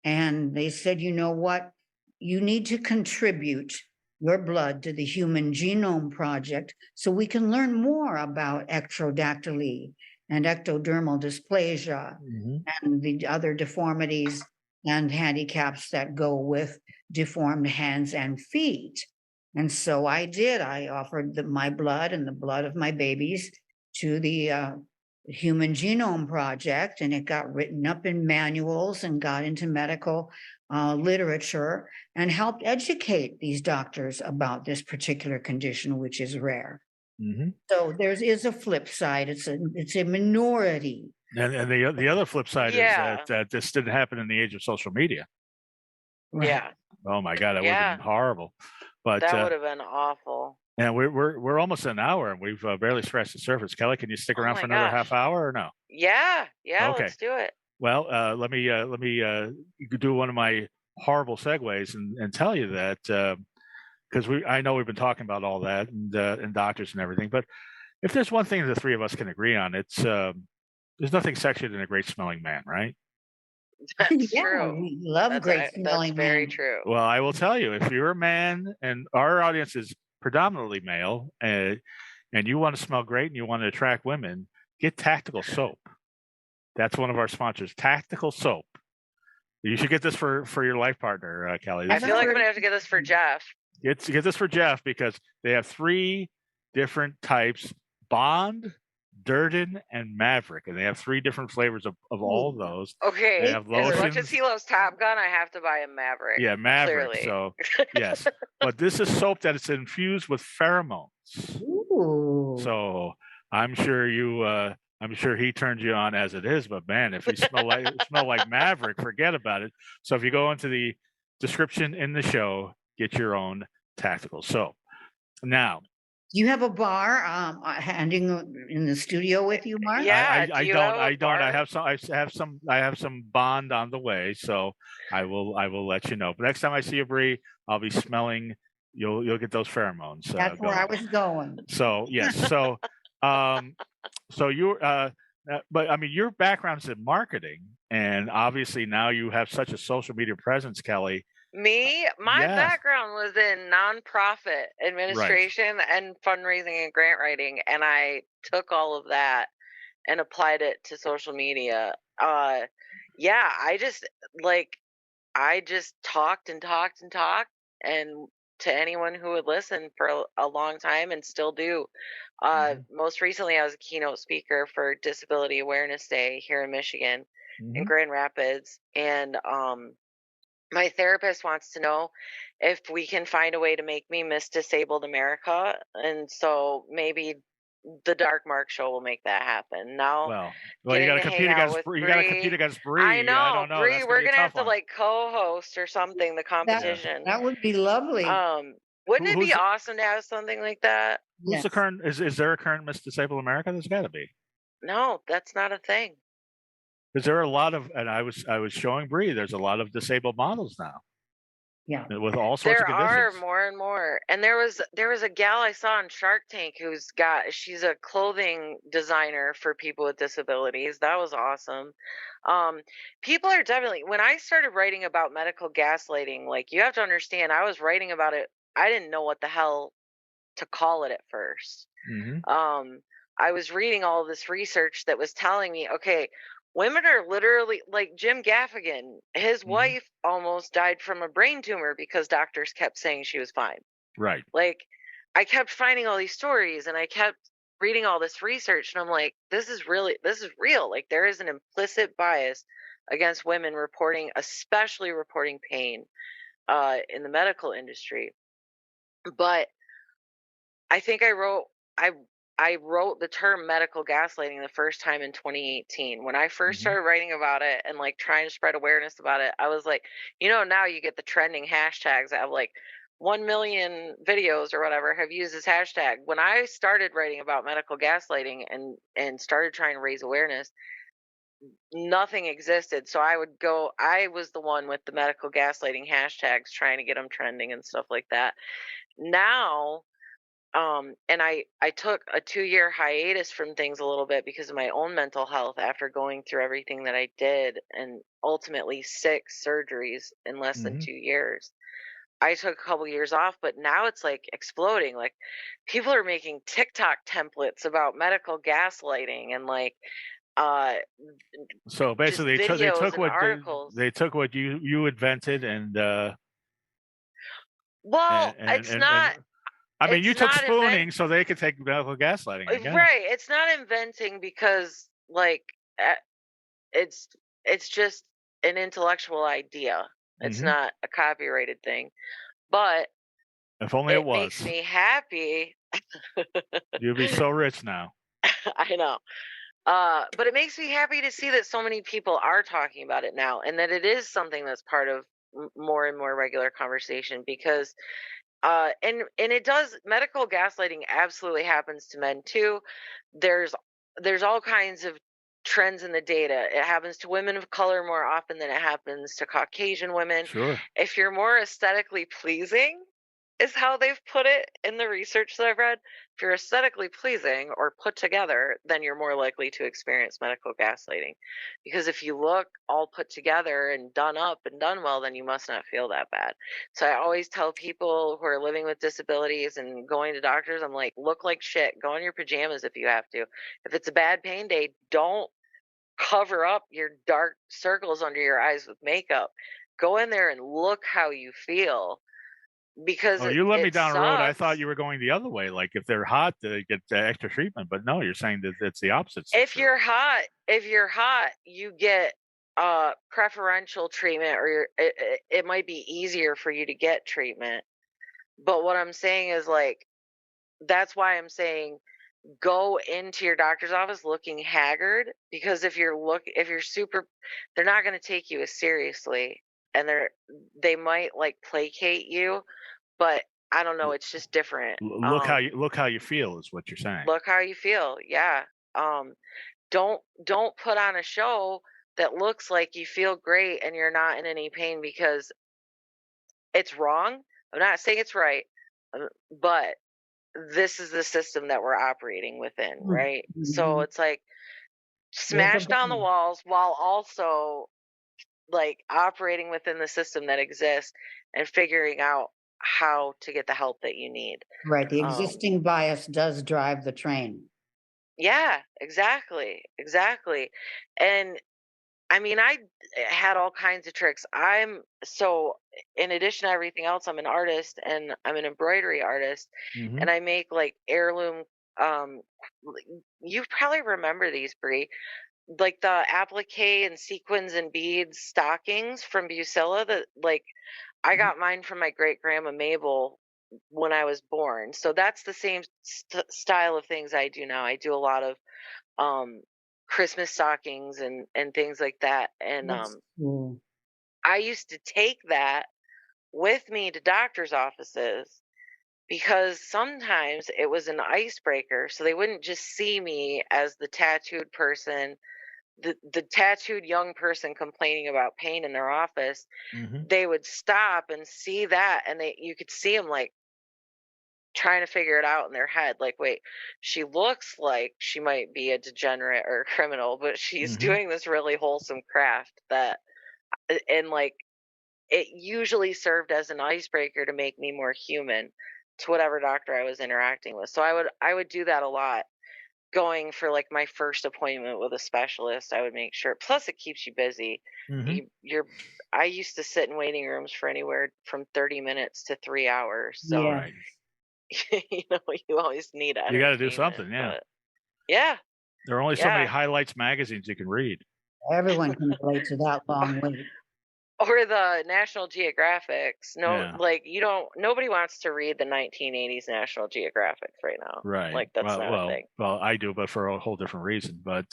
And they said, you know what? You need to contribute your blood to the Human Genome Project so we can learn more about ectrodactyly and ectodermal dysplasia and the other deformities and handicaps that go with deformed hands and feet. And so I did. I offered my blood and the blood of my babies to the Human Genome Project, and it got written up in manuals and got into medical literature and helped educate these doctors about this particular condition, which is rare. So there is a flip side. It's a minority. And the other flip side is that this didn't happen in the age of social media. Right. Yeah. Oh my God, that would have been horrible. But that would have been awful. And we're almost an hour, and we've barely scratched the surface. Kelly, can you stick around for another half hour or no? Yeah, Okay. Let's do it. Well, let me do one of my horrible segues and tell you that because I know we've been talking about all that and doctors and everything, but if there's one thing the three of us can agree on, it's there's nothing sexier than a great smelling man, right? That's yeah, true. we love great smelling. That's very men. true. Well, I will tell you, if you're a man, and our audience is predominantly male, and you want to smell great and you want to attract women, get Tactical Soap. That's one of our sponsors, Tactical Soap. You should get this for your life partner, Kelly. I feel like I'm gonna have to get this for Jeff. Get this for Jeff because they have 3 different types: Bond, Durden, and Maverick, and they have 3 different flavors of all of those. Okay, they have lotions. As much as he loves Top Gun, I have to buy a Maverick. Yeah, Maverick. Clearly. So yes, but this is soap that is infused with pheromones. Ooh. So I'm sure he turned you on as it is, but man, if you smell like Maverick, forget about it. So if you go into the description in the show, get your own Tactical Soap. Now, do you have a bar handing in the studio with you, Mark? Yeah, I don't. I have some Bond on the way, so I will let you know. But next time I see you, Bree, I'll be smelling. You'll get those pheromones. That's where I was going. So yes, so you but I mean, your background's in marketing, and obviously now you have such a social media presence, Kelly. My background was in nonprofit administration and fundraising and grant writing, and I took all of that and applied it to social media. I just talked and talked and talked, and to anyone who would listen for a long time and still do. Most recently, I was a keynote speaker for Disability Awareness Day here in Michigan, in Grand Rapids, and my therapist wants to know if we can find a way to make me Miss Disabled America, and so maybe the Dark Mark Show will make that happen. Now, you got to compete against Bree. I know. I don't know. Bree, we're gonna have to like co-host or something. The competition. That would be lovely. Wouldn't it be awesome to have something like that? Who's the current? Is there a current Miss Disabled America? There's got to be. No, that's not a thing. Because there are a lot of, and I was showing Bree. There's a lot of disabled models now. Yeah, with all sorts of conditions. There are more and more. And there was a gal I saw on Shark Tank she's a clothing designer for people with disabilities. That was awesome. People are definitely, when I started writing about medical gaslighting, like, you have to understand, I was writing about it. I didn't know what the hell to call it at first. I was reading all this research that was telling me, okay, women are literally, like Jim Gaffigan, his wife almost died from a brain tumor because doctors kept saying she was fine. Right. Like, I kept finding all these stories and I kept reading all this research, and I'm like, this is real. Like, there is an implicit bias against women reporting, especially reporting pain in the medical industry. But I think I wrote the term medical gaslighting the first time in 2018. When I first started writing about it and like trying to spread awareness about it, I was like, now you get the trending hashtags that have like 1 million videos or whatever have used this hashtag. When I started writing about medical gaslighting and started trying to raise awareness, nothing existed. So I was the one with the medical gaslighting hashtags trying to get them trending and stuff like that. Now, and I took a 2-year hiatus from things a little bit because of my own mental health after going through everything that I did, and ultimately 6 surgeries in less than 2 years. I took a couple years off, but now it's like exploding. Like, people are making TikTok templates about medical gaslighting and like so basically they took what articles. They took what you invented and it's not. I mean, you took spooning so they could take medical gaslighting again. Right. It's not inventing because, like, it's just an intellectual idea. It's not a copyrighted thing. But if only it was. Makes me happy. You'd be so rich now. I know. But it makes me happy to see that so many people are talking about it now, and that it is something that's part of more and more regular conversation, because and it does. Medical gaslighting absolutely happens to men too. There's all kinds of trends in the data. It happens to women of color more often than it happens to Caucasian women. Sure. If you're more aesthetically pleasing, is how they've put it in the research that I've read. If you're aesthetically pleasing or put together, then you're more likely to experience medical gaslighting. Because if you look all put together and done up and done well, then you must not feel that bad. So I always tell people who are living with disabilities and going to doctors, I'm like, look like shit. Go in your pajamas if you have to. If it's a bad pain day, don't cover up your dark circles under your eyes with makeup. Go in there and look how you feel. Because you led me down a road. I sucks. thought you were going the other way. Like, if they're hot, they get extra treatment. But no, you're saying that it's the opposite. If you're hot, you get preferential treatment, or it might be easier for you to get treatment. But what I'm saying is, like, that's why I'm saying go into your doctor's office looking haggard, because if you're super, they're not going to take you as seriously, and they might like placate you. But I don't know. It's just different. Look how you feel is what you're saying. Look how you feel. Yeah. Don't put on a show that looks like you feel great and you're not in any pain, because it's wrong. I'm not saying it's right, but this is the system that we're operating within, right? So it's like smash down the walls while also like operating within the system that exists and figuring out how to get the help that you need. Right. The existing bias does drive the train. Yeah, exactly. And I mean, I had all kinds of tricks. In addition to everything else, I'm an artist, and I'm an embroidery artist, and I make like heirloom. You probably remember these, Bree, like the applique and sequins and beads stockings from Busilla. That, like, I got mine from my great grandma Mabel when I was born. So that's the same style of things I do now. I do a lot of Christmas stockings and things like that. And I used to take that with me to doctors' offices because sometimes it was an icebreaker, so they wouldn't just see me as the tattooed person, the tattooed young person complaining about pain in their office. Mm-hmm. They would stop and see that, and you could see them like trying to figure it out in their head, like, wait, she looks like she might be a degenerate or a criminal, but she's Mm-hmm. doing this really wholesome craft that, and like, it usually served as an icebreaker to make me more human to whatever doctor I was interacting with. So I would do that a lot. Going for like my first appointment with a specialist, I would make sure. Plus, it keeps you busy. Mm-hmm. I used to sit in waiting rooms for anywhere from 30 minutes to 3 hours. So, Yeah. Right. you always need You got to do entertainment. something, yeah. But yeah, There are only so many yeah. highlights magazines you can read. Everyone can relate to that long wait. Or the National Geographics. No, Yeah. like nobody wants to read the 1980s National Geographics right now. Right. Like that's not a thing. Well, I do, but for a whole different reason. But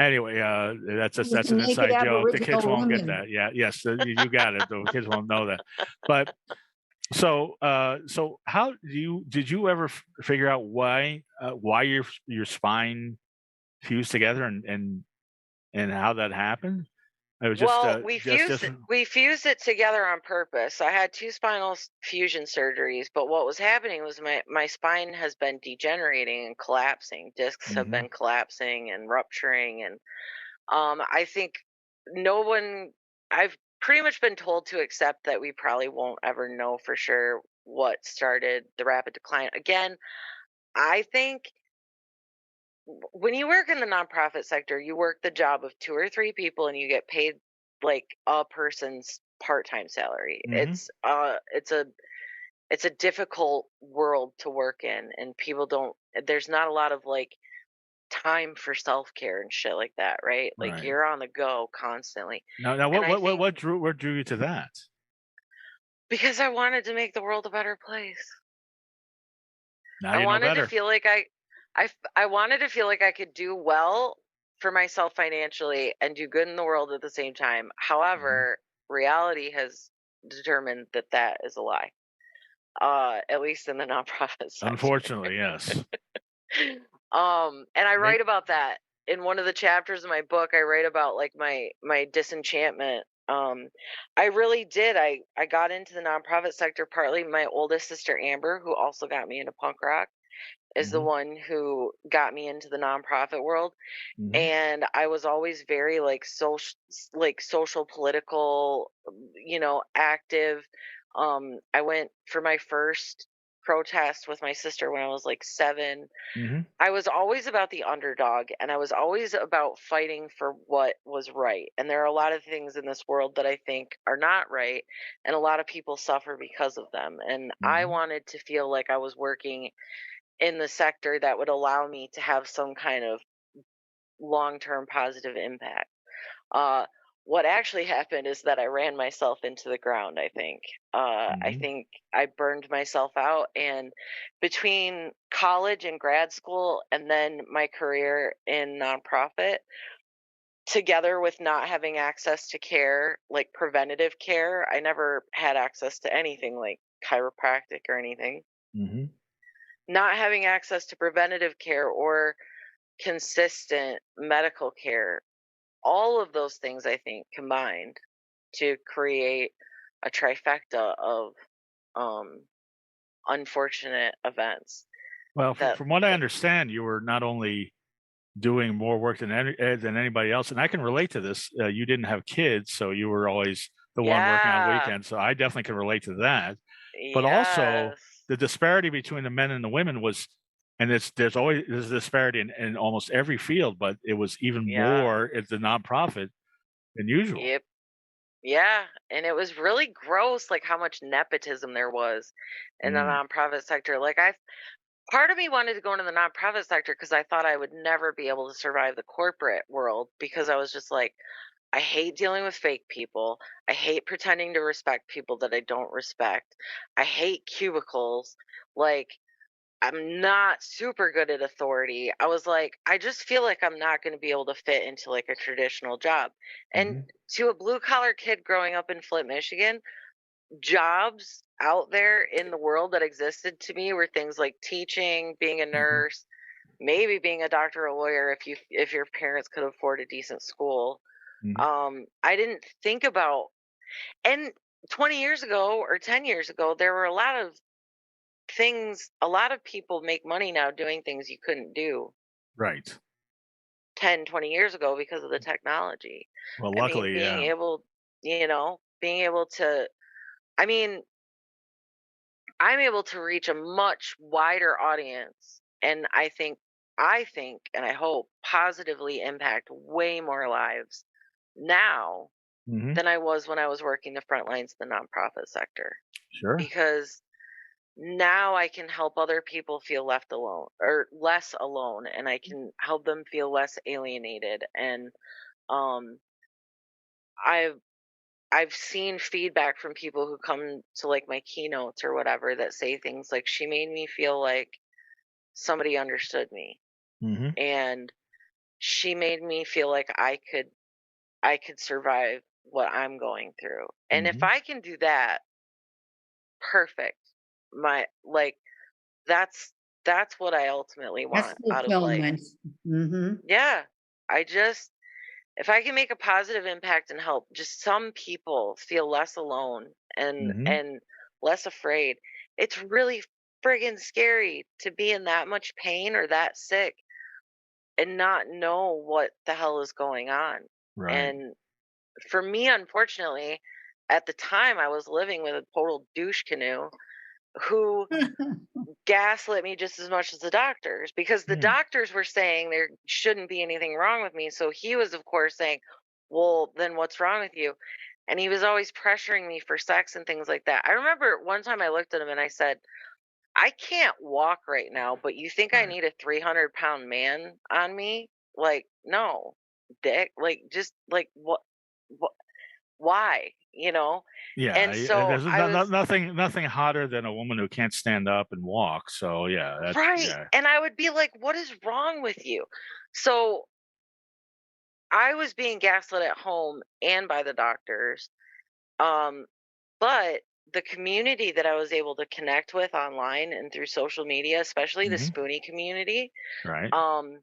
anyway, that's Just an naked inside joke. The kids Aboriginal won't get women. that. Yeah. Yes. You got it. The kids won't know that. But so how did you ever figure out why your spine fused together and how that happened? It was just Well, we just fused it together on purpose. I had 2 spinal fusion surgeries, but what was happening was my spine has been degenerating and collapsing. Discs have Mhm. been collapsing and rupturing, and I think no one I've pretty much been told to accept that we probably won't ever know for sure what started the rapid decline. Again, I think when you work in the nonprofit sector, you work the job of 2 or 3 people and you get paid like a person's part-time salary. Mhm. It's a difficult world to work in, and people don't there's not a lot of like time for self-care and shit like that, right? Like Right. you're on the go constantly. Now And I think what drew you to that? because I wanted to make the world a better place. Now I you know wanted to better. feel like I wanted to feel like I could do well for myself financially and do good in the world at the same time. Mhm. However, reality has determined that that is a lie. At least in the nonprofit sector. Unfortunately, yes. And I Maybe. write about that in one of the chapters of my book. I write about like my disenchantment. I really did. I got into the nonprofit sector partly. My oldest sister Amber, who also got me into punk rock, is the Mhm. one who got me into the nonprofit world. Mhm. And I was always very like social political, active. I went for my first protest with my sister when I was like 7. Mhm. I was always about the underdog, and I was always about fighting for what was right. And there are a lot of things in this world that I think are not right, and a lot of people suffer because of them. And I Mhm. wanted to feel like I was working in the sector that would allow me to have some kind of long-term positive impact. Uh, what actually happened is that I ran myself into the ground, I think. I Mhm. think I burned myself out. And between college and grad school, and then my career in nonprofit, together with not having access to care, like preventative care, I never had access to anything like chiropractic or anything. Mhm. Not having access to preventative care or consistent medical care, all of those things I think combined to create a trifecta of um, unfortunate events. Well, That, from what I that understand, you were not only doing more work than anybody else, and I can relate to this. You didn't have kids, so you were always the one working on yeah, weekends. So I definitely can relate to that. But also, yes, the disparity between the men and the women was, and there's a disparity in almost every field, but it was even yeah, more at the nonprofit than usual. yep, yeah. And it was really gross, like how much nepotism there was in the Mm. nonprofit sector. Like part of me wanted to go into the nonprofit sector because I thought I would never be able to survive the corporate world because I was just like, I hate dealing with fake people. I hate pretending to respect people that I don't respect. I hate cubicles. Like, I'm not super good at authority. I was like, I just feel like I'm not going to be able to fit into like a traditional job. And Mhm. to a blue collar kid growing up in Flint, Michigan, jobs out there in the world that existed to me were things like teaching, being a nurse, maybe being a doctor or a lawyer if your parents could afford a decent school. I didn't think about, and 20 years ago or 10 years ago, there were a lot of things, a lot of people make money now doing things you couldn't do Right. 10, 20 years ago because of the technology. Well, I mean, luckily, being yeah. able, being able to, I mean, I'm able to reach a much wider audience, and I think, and I hope positively impact way more lives now than I was when I was working the front lines of the nonprofit sector. Sure. Because now I can help other people feel left alone or less alone, and I can help them feel less alienated. And um, I've seen feedback from people who come to like my keynotes or whatever that say things like, she made me feel like somebody understood me, and she made me feel like I could survive what I'm going through. And if I can do that, perfect. My like that's what I ultimately That's want out of life. fulfillment. Mm-hmm. Yeah. I just, if I can make a positive impact and help just some people feel less alone and less afraid. It's really friggin' scary to be in that much pain or that sick and not know what the hell is going on. Right. And for me, unfortunately, at the time I was living with a total douche canoe who gaslit me just as much as the doctors, because the doctors were saying there shouldn't be anything wrong with me. So he was, of course, saying, well, then what's wrong with you? And he was always pressuring me for sex and things like that. I remember one time I looked at him and I said, I can't walk right now, but you think I need a 300-pound man on me? Like, no, dick. Like, just like, what, why? Yeah, And so there's I was, nothing hotter than a woman who can't stand up and walk. So yeah, that's right. And I would be like, what is wrong with you? So I was being gaslit at home and by the doctors. But the community that I was able to connect with online and through social media, especially the spoonie community, right. um,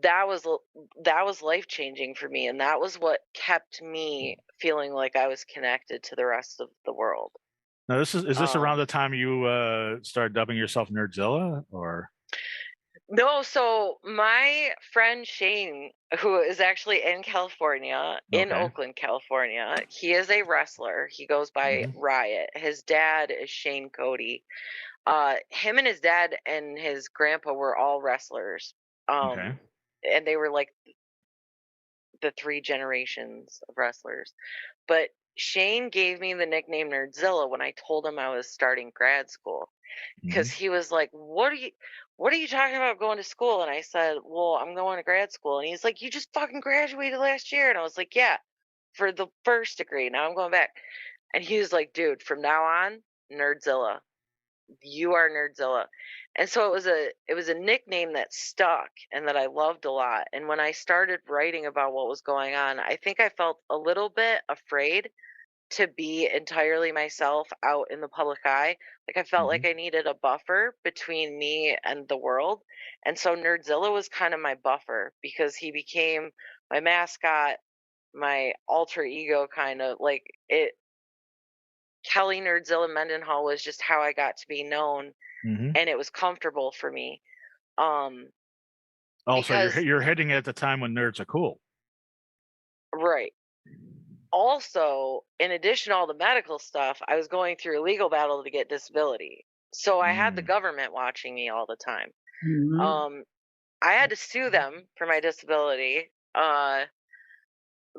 that was life changing for me, and that was what kept me feeling like I was connected to the rest of the world. Now, is this around the time you started dubbing yourself Nerdzilla, or? No, so my friend Shane, who is actually in California, in Okay. Oakland, California, he is a wrestler. He goes by Riot. His dad is Shane Cody. Him and his dad and his grandpa were all wrestlers. Okay. And they were like the 3 generations of wrestlers. But Shane gave me the nickname Nerdzilla when I told him I was starting grad school, because he was like, what are you talking about going to school? And I said, well, I'm going to grad school. And he's like, you just fucking graduated last year. And I was like, yeah, for the first degree. Now I'm going back. And he was like, dude, from now on, Nerdzilla. You are Nerdzilla. And so it was a nickname that stuck and that I loved a lot. And when I started writing about what was going on, I think I felt a little bit afraid to be entirely myself out in the public eye. Like, I felt like I needed a buffer between me and the world. And so Nerdzilla was kind of my buffer, because he became my mascot, my alter ego, kind of like it. Kelly Nerdzilla Mendenhall was just how I got to be known, and it was comfortable for me. Also, Because you're hitting it at the time when nerds are cool. right. Also, in addition to all the medical stuff, I was going through a legal battle to get disability. So I had the government watching me all the time. I had to sue them for my disability.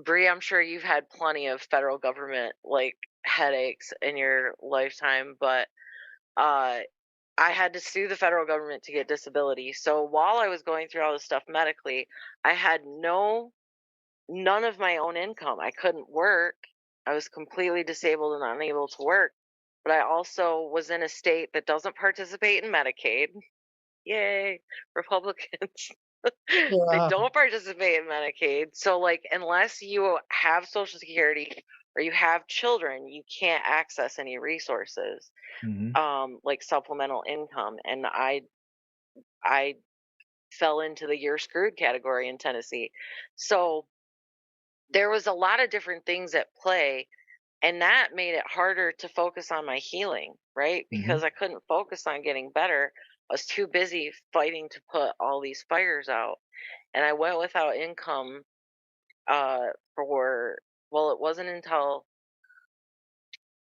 Bree, I'm sure you've had plenty of federal government like headaches in your lifetime, but I had to sue the federal government to get disability. So while I was going through all this stuff medically, I had none of my own income. I couldn't work. I was completely disabled and unable to work. But I also was in a state that doesn't participate in Medicaid. Yay, Republicans. They don't participate in Medicaid. So, like, unless you have Social Security or you have children, you can't access any resources, like supplemental income. And I fell into the "you're screwed" category in Tennessee. So there was a lot of different things at play, and that made it harder to focus on my healing, right? Because I couldn't focus on getting better. I was too busy fighting to put all these fires out. And I went without income for, well, it wasn't until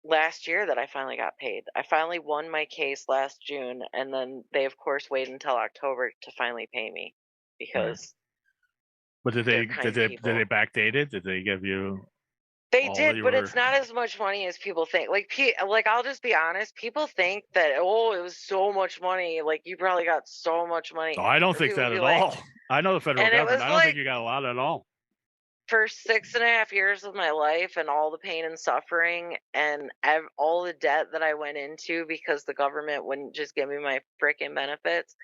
last year that I finally got paid. I finally won my case last June, and then they, of course, waited until October to finally pay me because But did they're they kind did people. they backdate it? Did they give you They all that did, you but were? it's not as much money as people think. Like I'll just be honest. People think that, oh, it was so much money. Like you probably got so much money. Oh, I don't Or think people that be at like, all. I know the federal and it government. was I don't think like you got a lot at all. for 6.5 years of my life and all the pain and suffering and all the debt that I went into because the government wouldn't just give me my freaking benefits.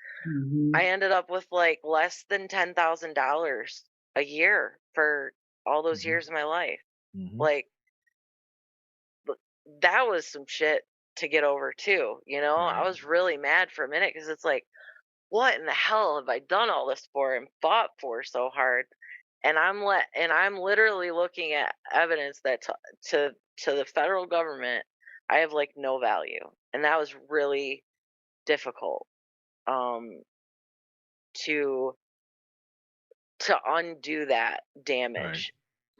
I ended up with like less than $10,000 a year for all those years of my life. Like that was some shit to get over too, you know? Right. I was really mad for a minute because it's like, what in the hell have I done all this for and fought for so hard? And I'm literally looking at evidence that to the federal government, I have like no value, and that was really difficult to undo that damage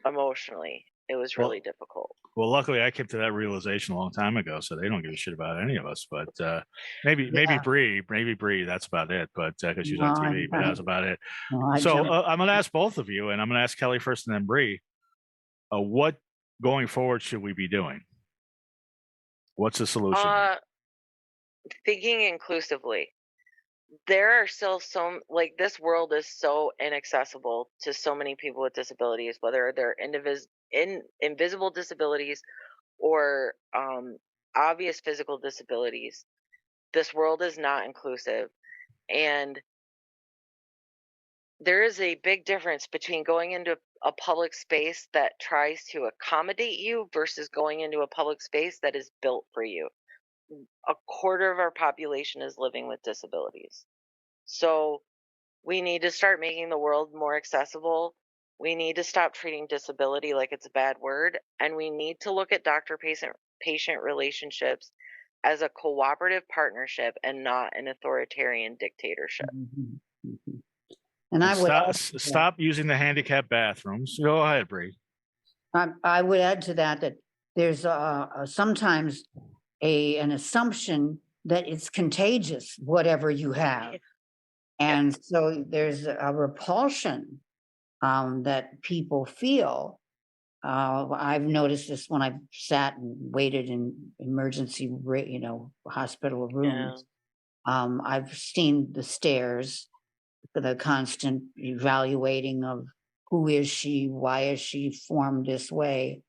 emotionally. It was really difficult. Well, luckily I came to that realization a long time ago, so they don't give a shit about any of us. But maybe Bree, that's about it. But because she's on TV, but that's about it. So I'm going to ask both of you, and I'm going to ask Kelly first, and then Bree. What going forward should we be doing? What's the solution? Thinking inclusively. There are still like this world is so inaccessible to so many people with disabilities, whether they're invisible disabilities or obvious physical disabilities. This world is not inclusive, and there is a big difference between going into a public space that tries to accommodate you versus going into a public space that is built for you. A quarter of our population is living with disabilities. So we need to start making the world more accessible. We need to stop treating disability like it's a bad word. And we need to look at doctor-patient relationships as a cooperative partnership and not an authoritarian dictatorship. And I would stop using the handicapped bathrooms. Go ahead, Bree. I would add to that there's sometimes an assumption that it's contagious, whatever you have. And so there's a repulsion that people feel. I've noticed this when I've sat and waited in emergency, hospital rooms. I've seen the stares, the constant evaluating of who is she, why is she formed this way,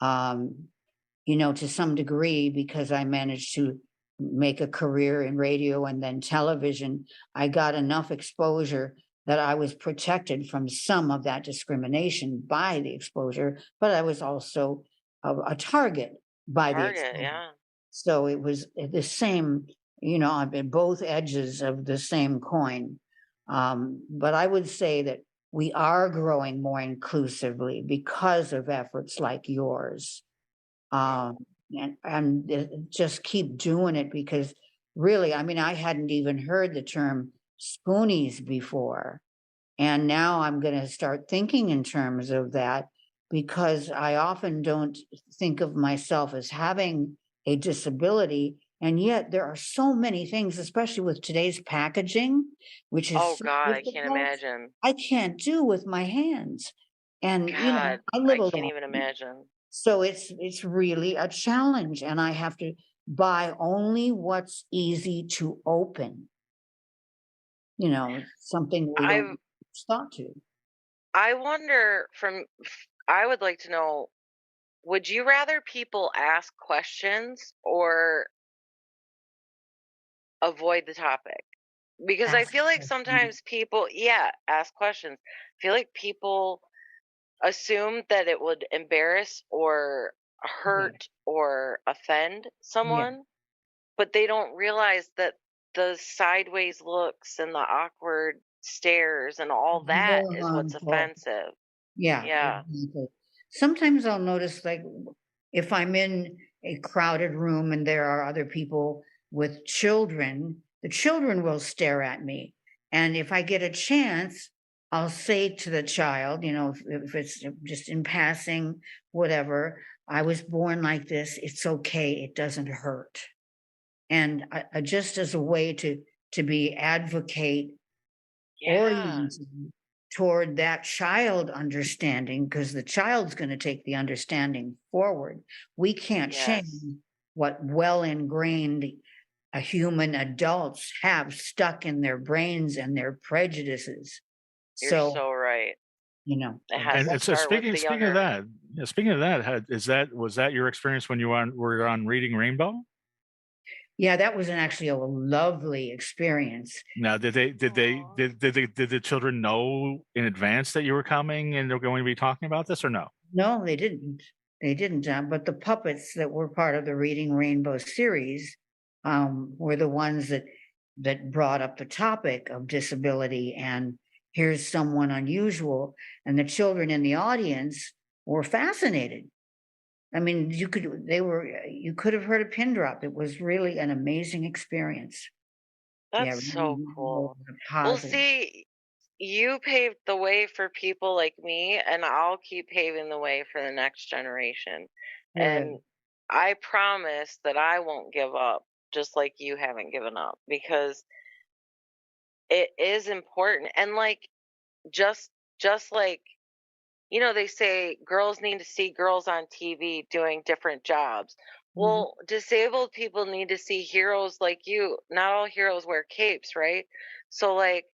to some degree, because I managed to make a career in radio and then television. I got enough exposure that I was protected from some of that discrimination by the exposure, but I was also a target by the exposure. Yeah. So it was the same, I've been both edges of the same coin. But I would say that we are growing more inclusively because of efforts like yours. And just keep doing it, because really, I hadn't even heard the term spoonies before. And now I'm going to start thinking in terms of that, because I often don't think of myself as having a disability. And yet there are so many things, especially with today's packaging, which is, oh God, I can't imagine. I can't do with my hands. And, God, I live alone. I can't even imagine. So it's really a challenge, and I have to buy only what's easy to open. Something we don't start to. I wonder I would like to know, would you rather people ask questions or avoid the topic? Because I feel like sometimes people, ask questions. I feel like people assume that it would embarrass or hurt or offend someone, but they don't realize that the sideways looks and the awkward stares and all that More is what's harmful. offensive. Yeah, Yeah. exactly. Sometimes I'll notice, like, if I'm in a crowded room and there are other people with children, the children will stare at me. And if I get a chance, I'll say to the child, if it's just in passing, whatever, I was born like this. It's okay. It doesn't hurt. And just as a way to be advocate Yeah. oriented toward that child understanding, because the child's going to take the understanding forward. We can't change Yes. what well ingrained human adults have stuck in their brains and their prejudices. You're So, so right. It has And to so start with speaking the speaking of younger. that, speaking of that, was that your experience when you were on Reading Rainbow? yeah, that was actually a lovely experience. Now, Aw. did the children know in advance that you were coming and they're going to be talking about this, or no? No, they didn't. They didn't. But the puppets that were part of the Reading Rainbow series were the ones that brought up the topic of disability and here's someone unusual. And the children in the audience were fascinated. I mean, you could have heard a pin drop. It was really an amazing experience. Yeah, That's so Reading Rainbow cool. was a Well, positive. see, you paved the way for people like me, and I'll keep paving the way for the next generation. And Good. I promise that I won't give up, just like you haven't given up, because it is important. And like just just like they say girls need to see girls on TV doing different jobs. Mhm. Well, disabled people need to see heroes like you. Not all heroes wear capes, right? So like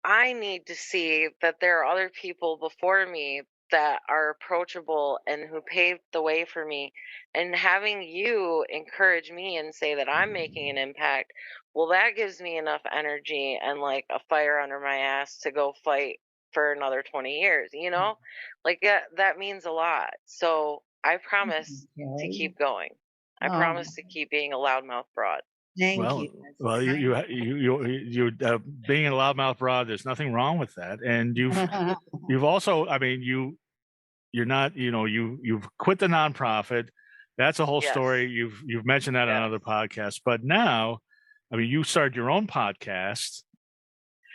I need to see that there are other people before me that are approachable and who paved the way for me. And having you encourage me and say that I'm making an impact, well, that gives me enough energy and like a fire under my ass to go fight for another 20 years, you know? Like that means a lot. So I promise to Okay. keep going. I Oh, promise to keep being a loudmouth broad. thank Well, you. That's well, being a loudmouth broad, there's nothing wrong with that, and kind. you've also, I mean, you're not, you've quit the nonprofit. That's a whole Yes. story. You've mentioned that on Yes. other podcasts, but now, I mean, you started your own podcast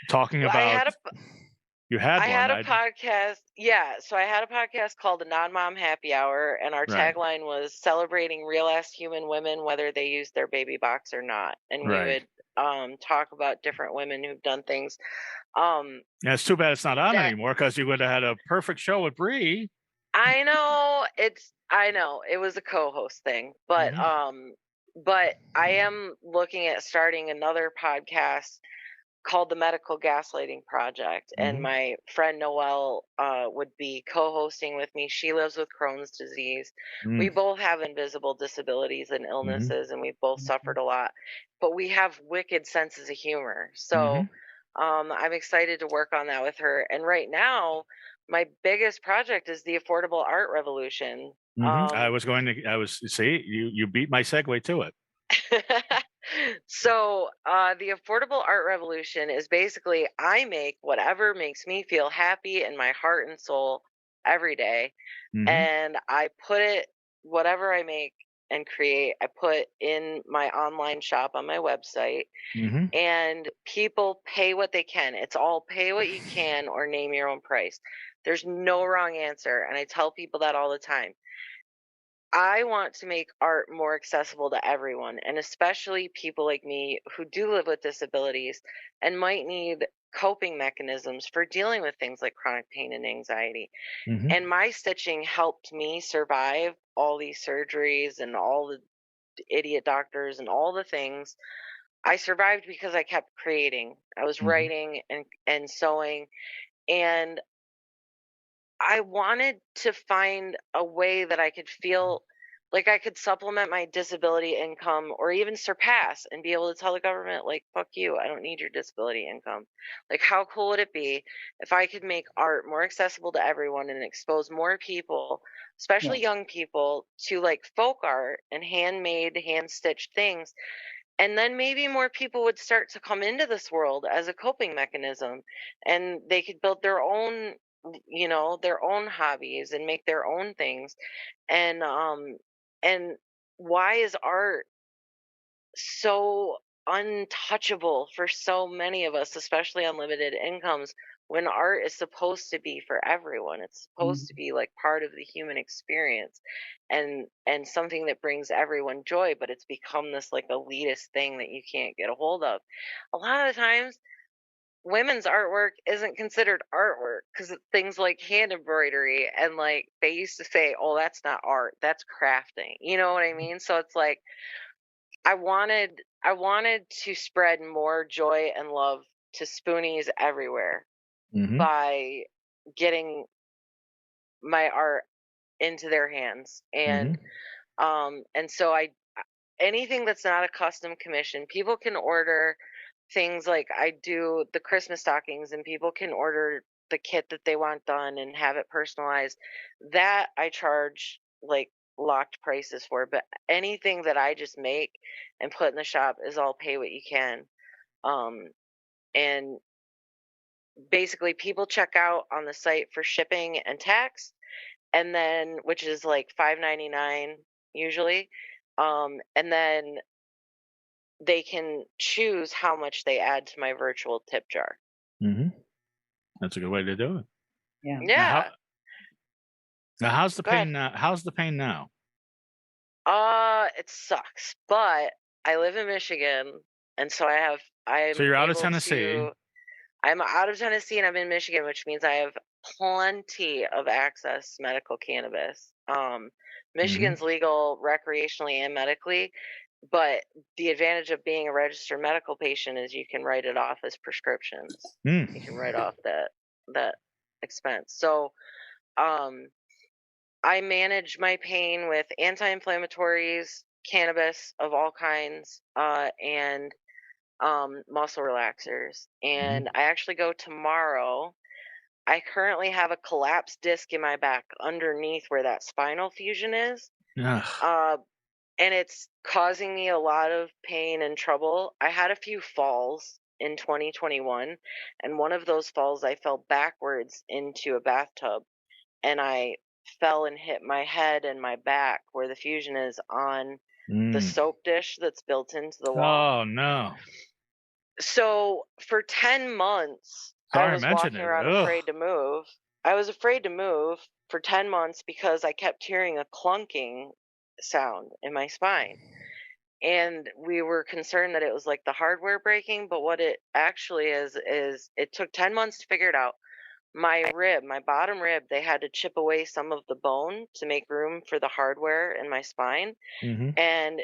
talking Well, about. You had I one, had a I podcast. Yeah, so I had a podcast called the Non-Mom Happy Hour, and our right, tagline was celebrating real ass human women, whether they use their baby box or not. And we right. would talk about different women who've done things. Um, Yeah, it's too bad it's not on that anymore because you would have had a perfect show with Bree. I know it was a co-host thing, Hmm. but I am looking at starting another podcast called the Medical Gaslighting Project, and Hmm. my friend Noelle would be co-hosting with me. She lives with Crohn's disease. We Hmm. both have invisible disabilities and Hmm. illnesses, and we've both suffered a lot, but we have wicked senses of humor. Hmm. So I'm excited to work on that with her. And right now, my biggest project is the Affordable Art Revolution. Hmm. Um, I was, see, you beat my segue to it. So, the affordable art revolution is basically I make whatever makes me feel happy in my heart and soul every day. Hmm. And I put it, whatever I make and create, I put in my online shop on my website. Hmm. And people pay what they can. It's all pay what you can or name your own price. There's no wrong answer. And I tell people that all the time. I want to make art more accessible to everyone, and especially people like me who do live with disabilities and might need coping mechanisms for dealing with things like chronic pain and anxiety. Hmm. And my stitching helped me survive all these surgeries and all the idiot doctors and all the things. I survived because I kept creating. I was Hmm. writing and sewing, and I wanted to find a way that I could feel Like, I could supplement my disability income or even surpass and be able to tell the government, like, fuck you, I don't need your disability income. Like, how cool would it be if I could make art more accessible to everyone and expose more people, especially young people, to like folk art and handmade, hand stitched things? And then maybe more people would start to come into this world as a coping mechanism, and they could build their own, their own hobbies and make their own things. And why is art so untouchable for so many of us, especially on limited incomes, when art is supposed to be for everyone? It's supposed to be like part of the human experience, and something that brings everyone joy, but it's become this like elitist thing that you can't get a hold of. A lot of the times women's artwork isn't considered artwork because things like hand embroidery, and like they used to say, oh, that's not art, that's crafting, you know what I mean? So it's like I wanted to spread more joy and love to spoonies everywhere by getting my art into their hands. And so I anything that's not a custom commission, people can order things. Like, I do the Christmas stockings, and people can order the kit that they want done and have it personalized. That I charge like locked prices for, but anything that I just make and put in the shop is all pay what you can. Um, and basically, people check out on the site for shipping and tax, and then which is like $5.99 usually. And then they can choose how much they add to my virtual tip jar. That's a good way to do it. Yeah. Now how's the pain now? How's the pain now? It sucks, but I live in Michigan, and so So you're out of Tennessee. I'm out of Tennessee and I'm in Michigan, which means I have plenty of access to medical cannabis. Michigan's legal recreationally and medically, but the advantage of being a registered medical patient is you can write it off as prescriptions. You can write off that expense. So, I manage my pain with anti-inflammatories, cannabis of all kinds, and muscle relaxers. And I actually go tomorrow. I currently have a collapsed disc in my back underneath where that spinal fusion is. And it's causing me a lot of pain and trouble. I had a few falls in 2021, and one of those falls I fell backwards into a bathtub, and I fell and hit my head and my back where the fusion is on the soap dish that's built into the wall. Oh no. So for 10 months, I was walking around afraid to move. I was afraid to move for 10 months because I kept hearing a clunking sound in my spine. And we were concerned that it was like the hardware breaking, but what it actually is it took 10 months to figure it out. My rib, my bottom rib, they had to chip away some of the bone to make room for the hardware in my spine. And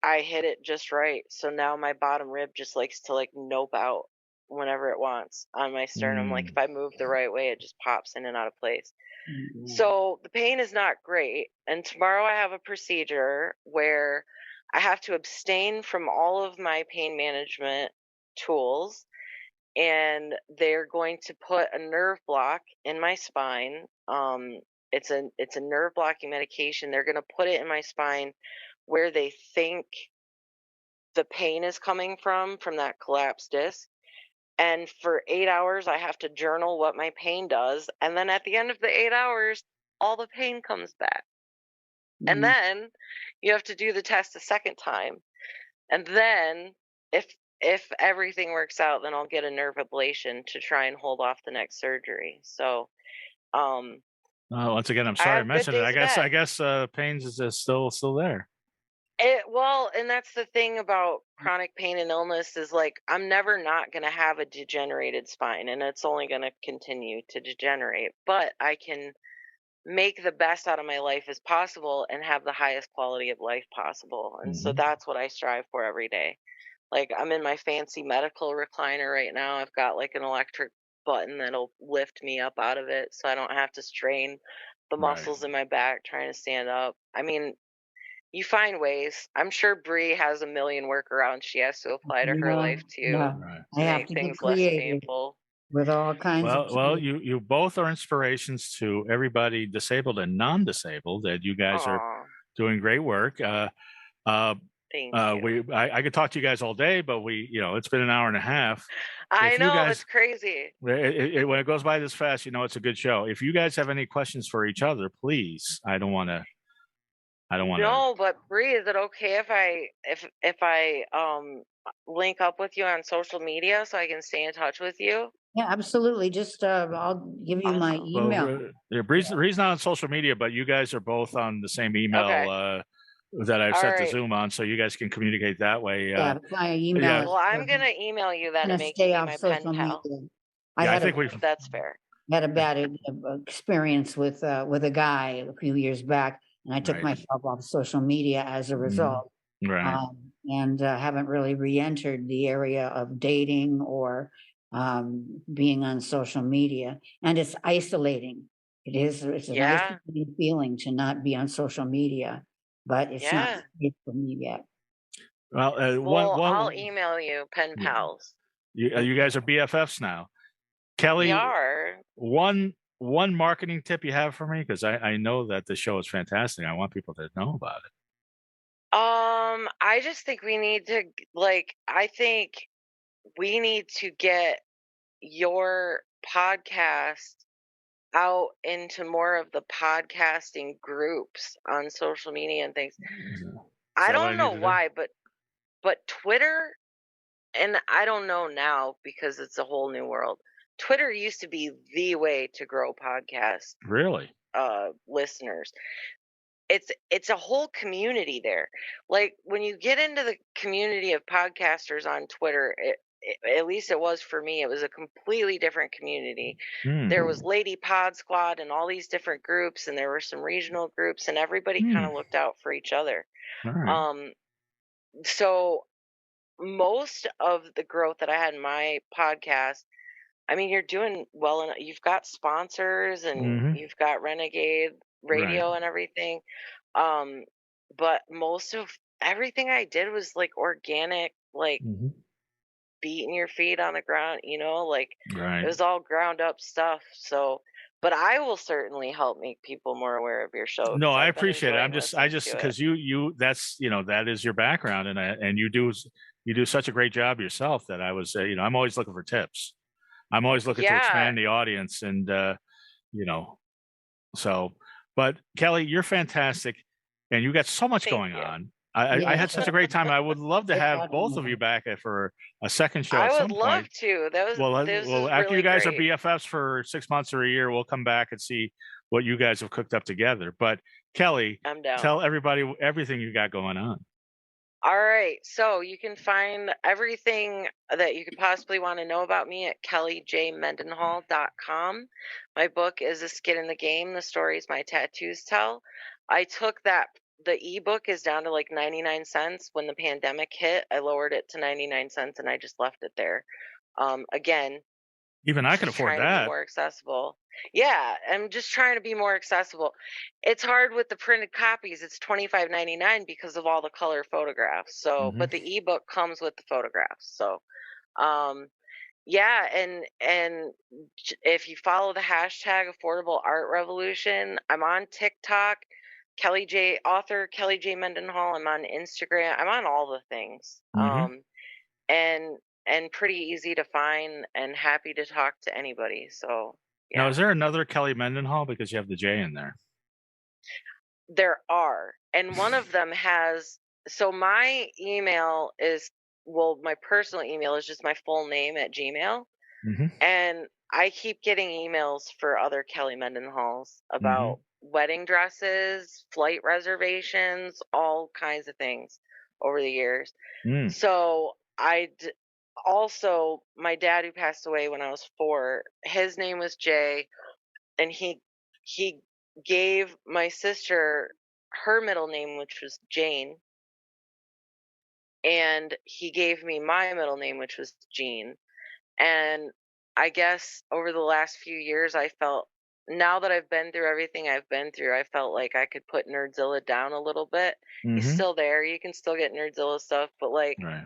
I hit it just right. So now my bottom rib just likes to like nope out whenever it wants on my sternum. Like if I move the right way, it just pops in and out of place. So the pain is not great. And tomorrow I have a procedure where I have to abstain from all of my pain management tools, and they're going to put a nerve block in my spine. It's a nerve blocking medication. They're going to put it in my spine where they think the pain is coming from that collapsed disc. And for 8 hours, I have to journal what my pain does. And then at the end of the 8 hours, all the pain comes back. And then you have to do the test a second time. And then if everything works out, then I'll get a nerve ablation to try and hold off the next surgery. So, once again, I'm sorry I mentioned it. I guess pains is still there. Well, and that's the thing about chronic pain and illness is like I'm never not going to have a degenerated spine, and it's only going to continue to degenerate. But I can make the best out of my life as possible and have the highest quality of life possible. And so that's what I strive for every day. Like I'm in my fancy medical recliner right now. I've got like an electric button that'll lift me up out of it so I don't have to strain the muscles in my back trying to stand up. I mean, you find ways. I'm sure Bree has a million workarounds she has to apply to her life Yeah. to I have make to things get less creative painful. with all kinds of. Well, you both are inspirations to everybody disabled and non-disabled, that you guys are Aw, doing great work. thank you. I could talk to you guys all day, but it's been an hour and a half. I If you know, guys, it's crazy. when it goes by this fast, it's a good show. If you guys have any questions for each other, please. I don't want to. No, but Bree, is it okay if I link up with you on social media so I can stay in touch with you? Yeah, absolutely. Just, I'll give you my Awesome. email. Bree's not on social media, but you guys are both on the same email Okay. that I've All set the right. Zoom on, so you guys can communicate that way. Yeah, via email. Yeah. Well, I'm gonna email you then Gonna and make stay you off my social pen pal. media. Yeah, I had think If that's fair. had a bad experience with a guy a few years back, and I took Right. myself off social media as a result. Right. And haven't really re-entered the area of dating or being on social media. And it's isolating. It's an Yeah. isolating feeling to not be on social media, but it's not Yeah. safe for me yet. Well, Well, I'll email you pen Yeah. pals. You guys are BFFs now. Kelly, We are. one marketing tip you have for me, because I know that the show is fantastic. I want people to know about it. I just think we need to I think we need to get your podcast out into more of the podcasting groups on social media and things. Is I that what I don't need know to do? why, but Twitter, and I don't know now because it's a whole new world. Twitter used to be the way to grow podcast Really? listeners. It's a whole community there. Like when you get into the community of podcasters on Twitter, at least it was for me, it was a completely different community. There was Lady Pod Squad and all these different groups, and there were some regional groups, and everybody kind of looked out for each other. All right. So most of the growth that I had in my podcast, I mean, you're doing well enough. You've got sponsors and you've got Renegade Radio and everything. But most of everything I did was like organic, like beating your feet on the ground, like it was all ground up stuff. So, but I will certainly help make people more aware of your show. No, 'Cause I I've been appreciate it. enjoying listening to it. Because that's that is your background, and you do such a great job yourself that I was I'm always looking for tips. I'm always looking to expand the audience, and so. But Kelly, you're fantastic, and you got so much Thank going you. on. I had such a great time. I would love to have both of you back for a second show I at would some love point. to. This Well, is after really you guys great. are BFFs for 6 months or a year, we'll come back and see what you guys have cooked up together. But Kelly, I'm down. tell everybody everything you got going on. All right. So you can find everything that you could possibly want to know about me at kellyjmendenhall.com. My book is A Skin in the Game, The Stories My Tattoos Tell. I took the ebook is down to like 99 cents. When the pandemic hit, I lowered it to 99 cents and I just left it there. Again, Even I can just afford trying to be that. more accessible. Yeah, I'm just trying to be more accessible. It's hard with the printed copies. It's $25.99 because of all the color photographs. So, but the ebook comes with the photographs. So, yeah, and if you follow the hashtag Affordable Art Revolution, I'm on TikTok, author Kelly J Mendenhall. I'm on Instagram. I'm on all the things. And pretty easy to find and happy to talk to anybody. So, yeah. Now, is there another Kelly Mendenhall, because you have the J in there? There are. And one of them has, so my email is, well, my personal email is just my full name at Gmail. And I keep getting emails for other Kelly Mendenhalls about wedding dresses, flight reservations, all kinds of things over the years. So also, my dad, who passed away when I was 4, his name was Jay, and he gave my sister her middle name, which was Jane, and he gave me my middle name, which was Jean. And I guess over the last few years, I felt now that I've been through everything I've been through, I felt like I could put Nerdzilla down a little bit. He's Mm-hmm. still there. You can still get Nerdzilla stuff, but like Right.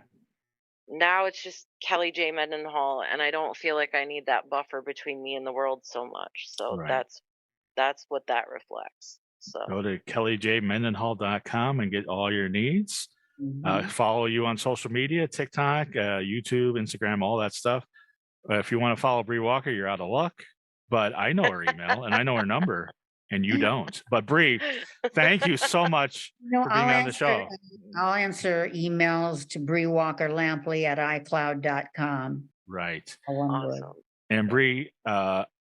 now it's just Kelly J. Mendenhall, and I don't feel like I need that buffer between me and the world so much. So Right. that's what that reflects. So Go to kellyjmendenhall.com and get all your needs. Follow you on social media, TikTok, YouTube, Instagram, all that stuff. If you want to follow Bree Walker, you're out of luck. But I know her email and I know her number, and you don't. But Bree, thank you so much for being on the show. I'll answer emails to Bree Walker Lampley at iCloud.com. Right. awesome. And Bree,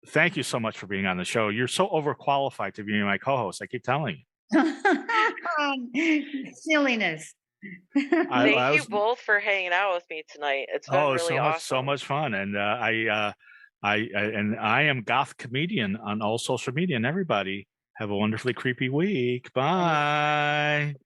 thank you so much for being on the show. You're so overqualified to be my co-host. I keep telling you. Silliness. Thank you both for hanging out with me tonight. It's been really awesome. So much fun. And I am Goth Comedian on all social media. And everybody have a wonderfully creepy week. Bye.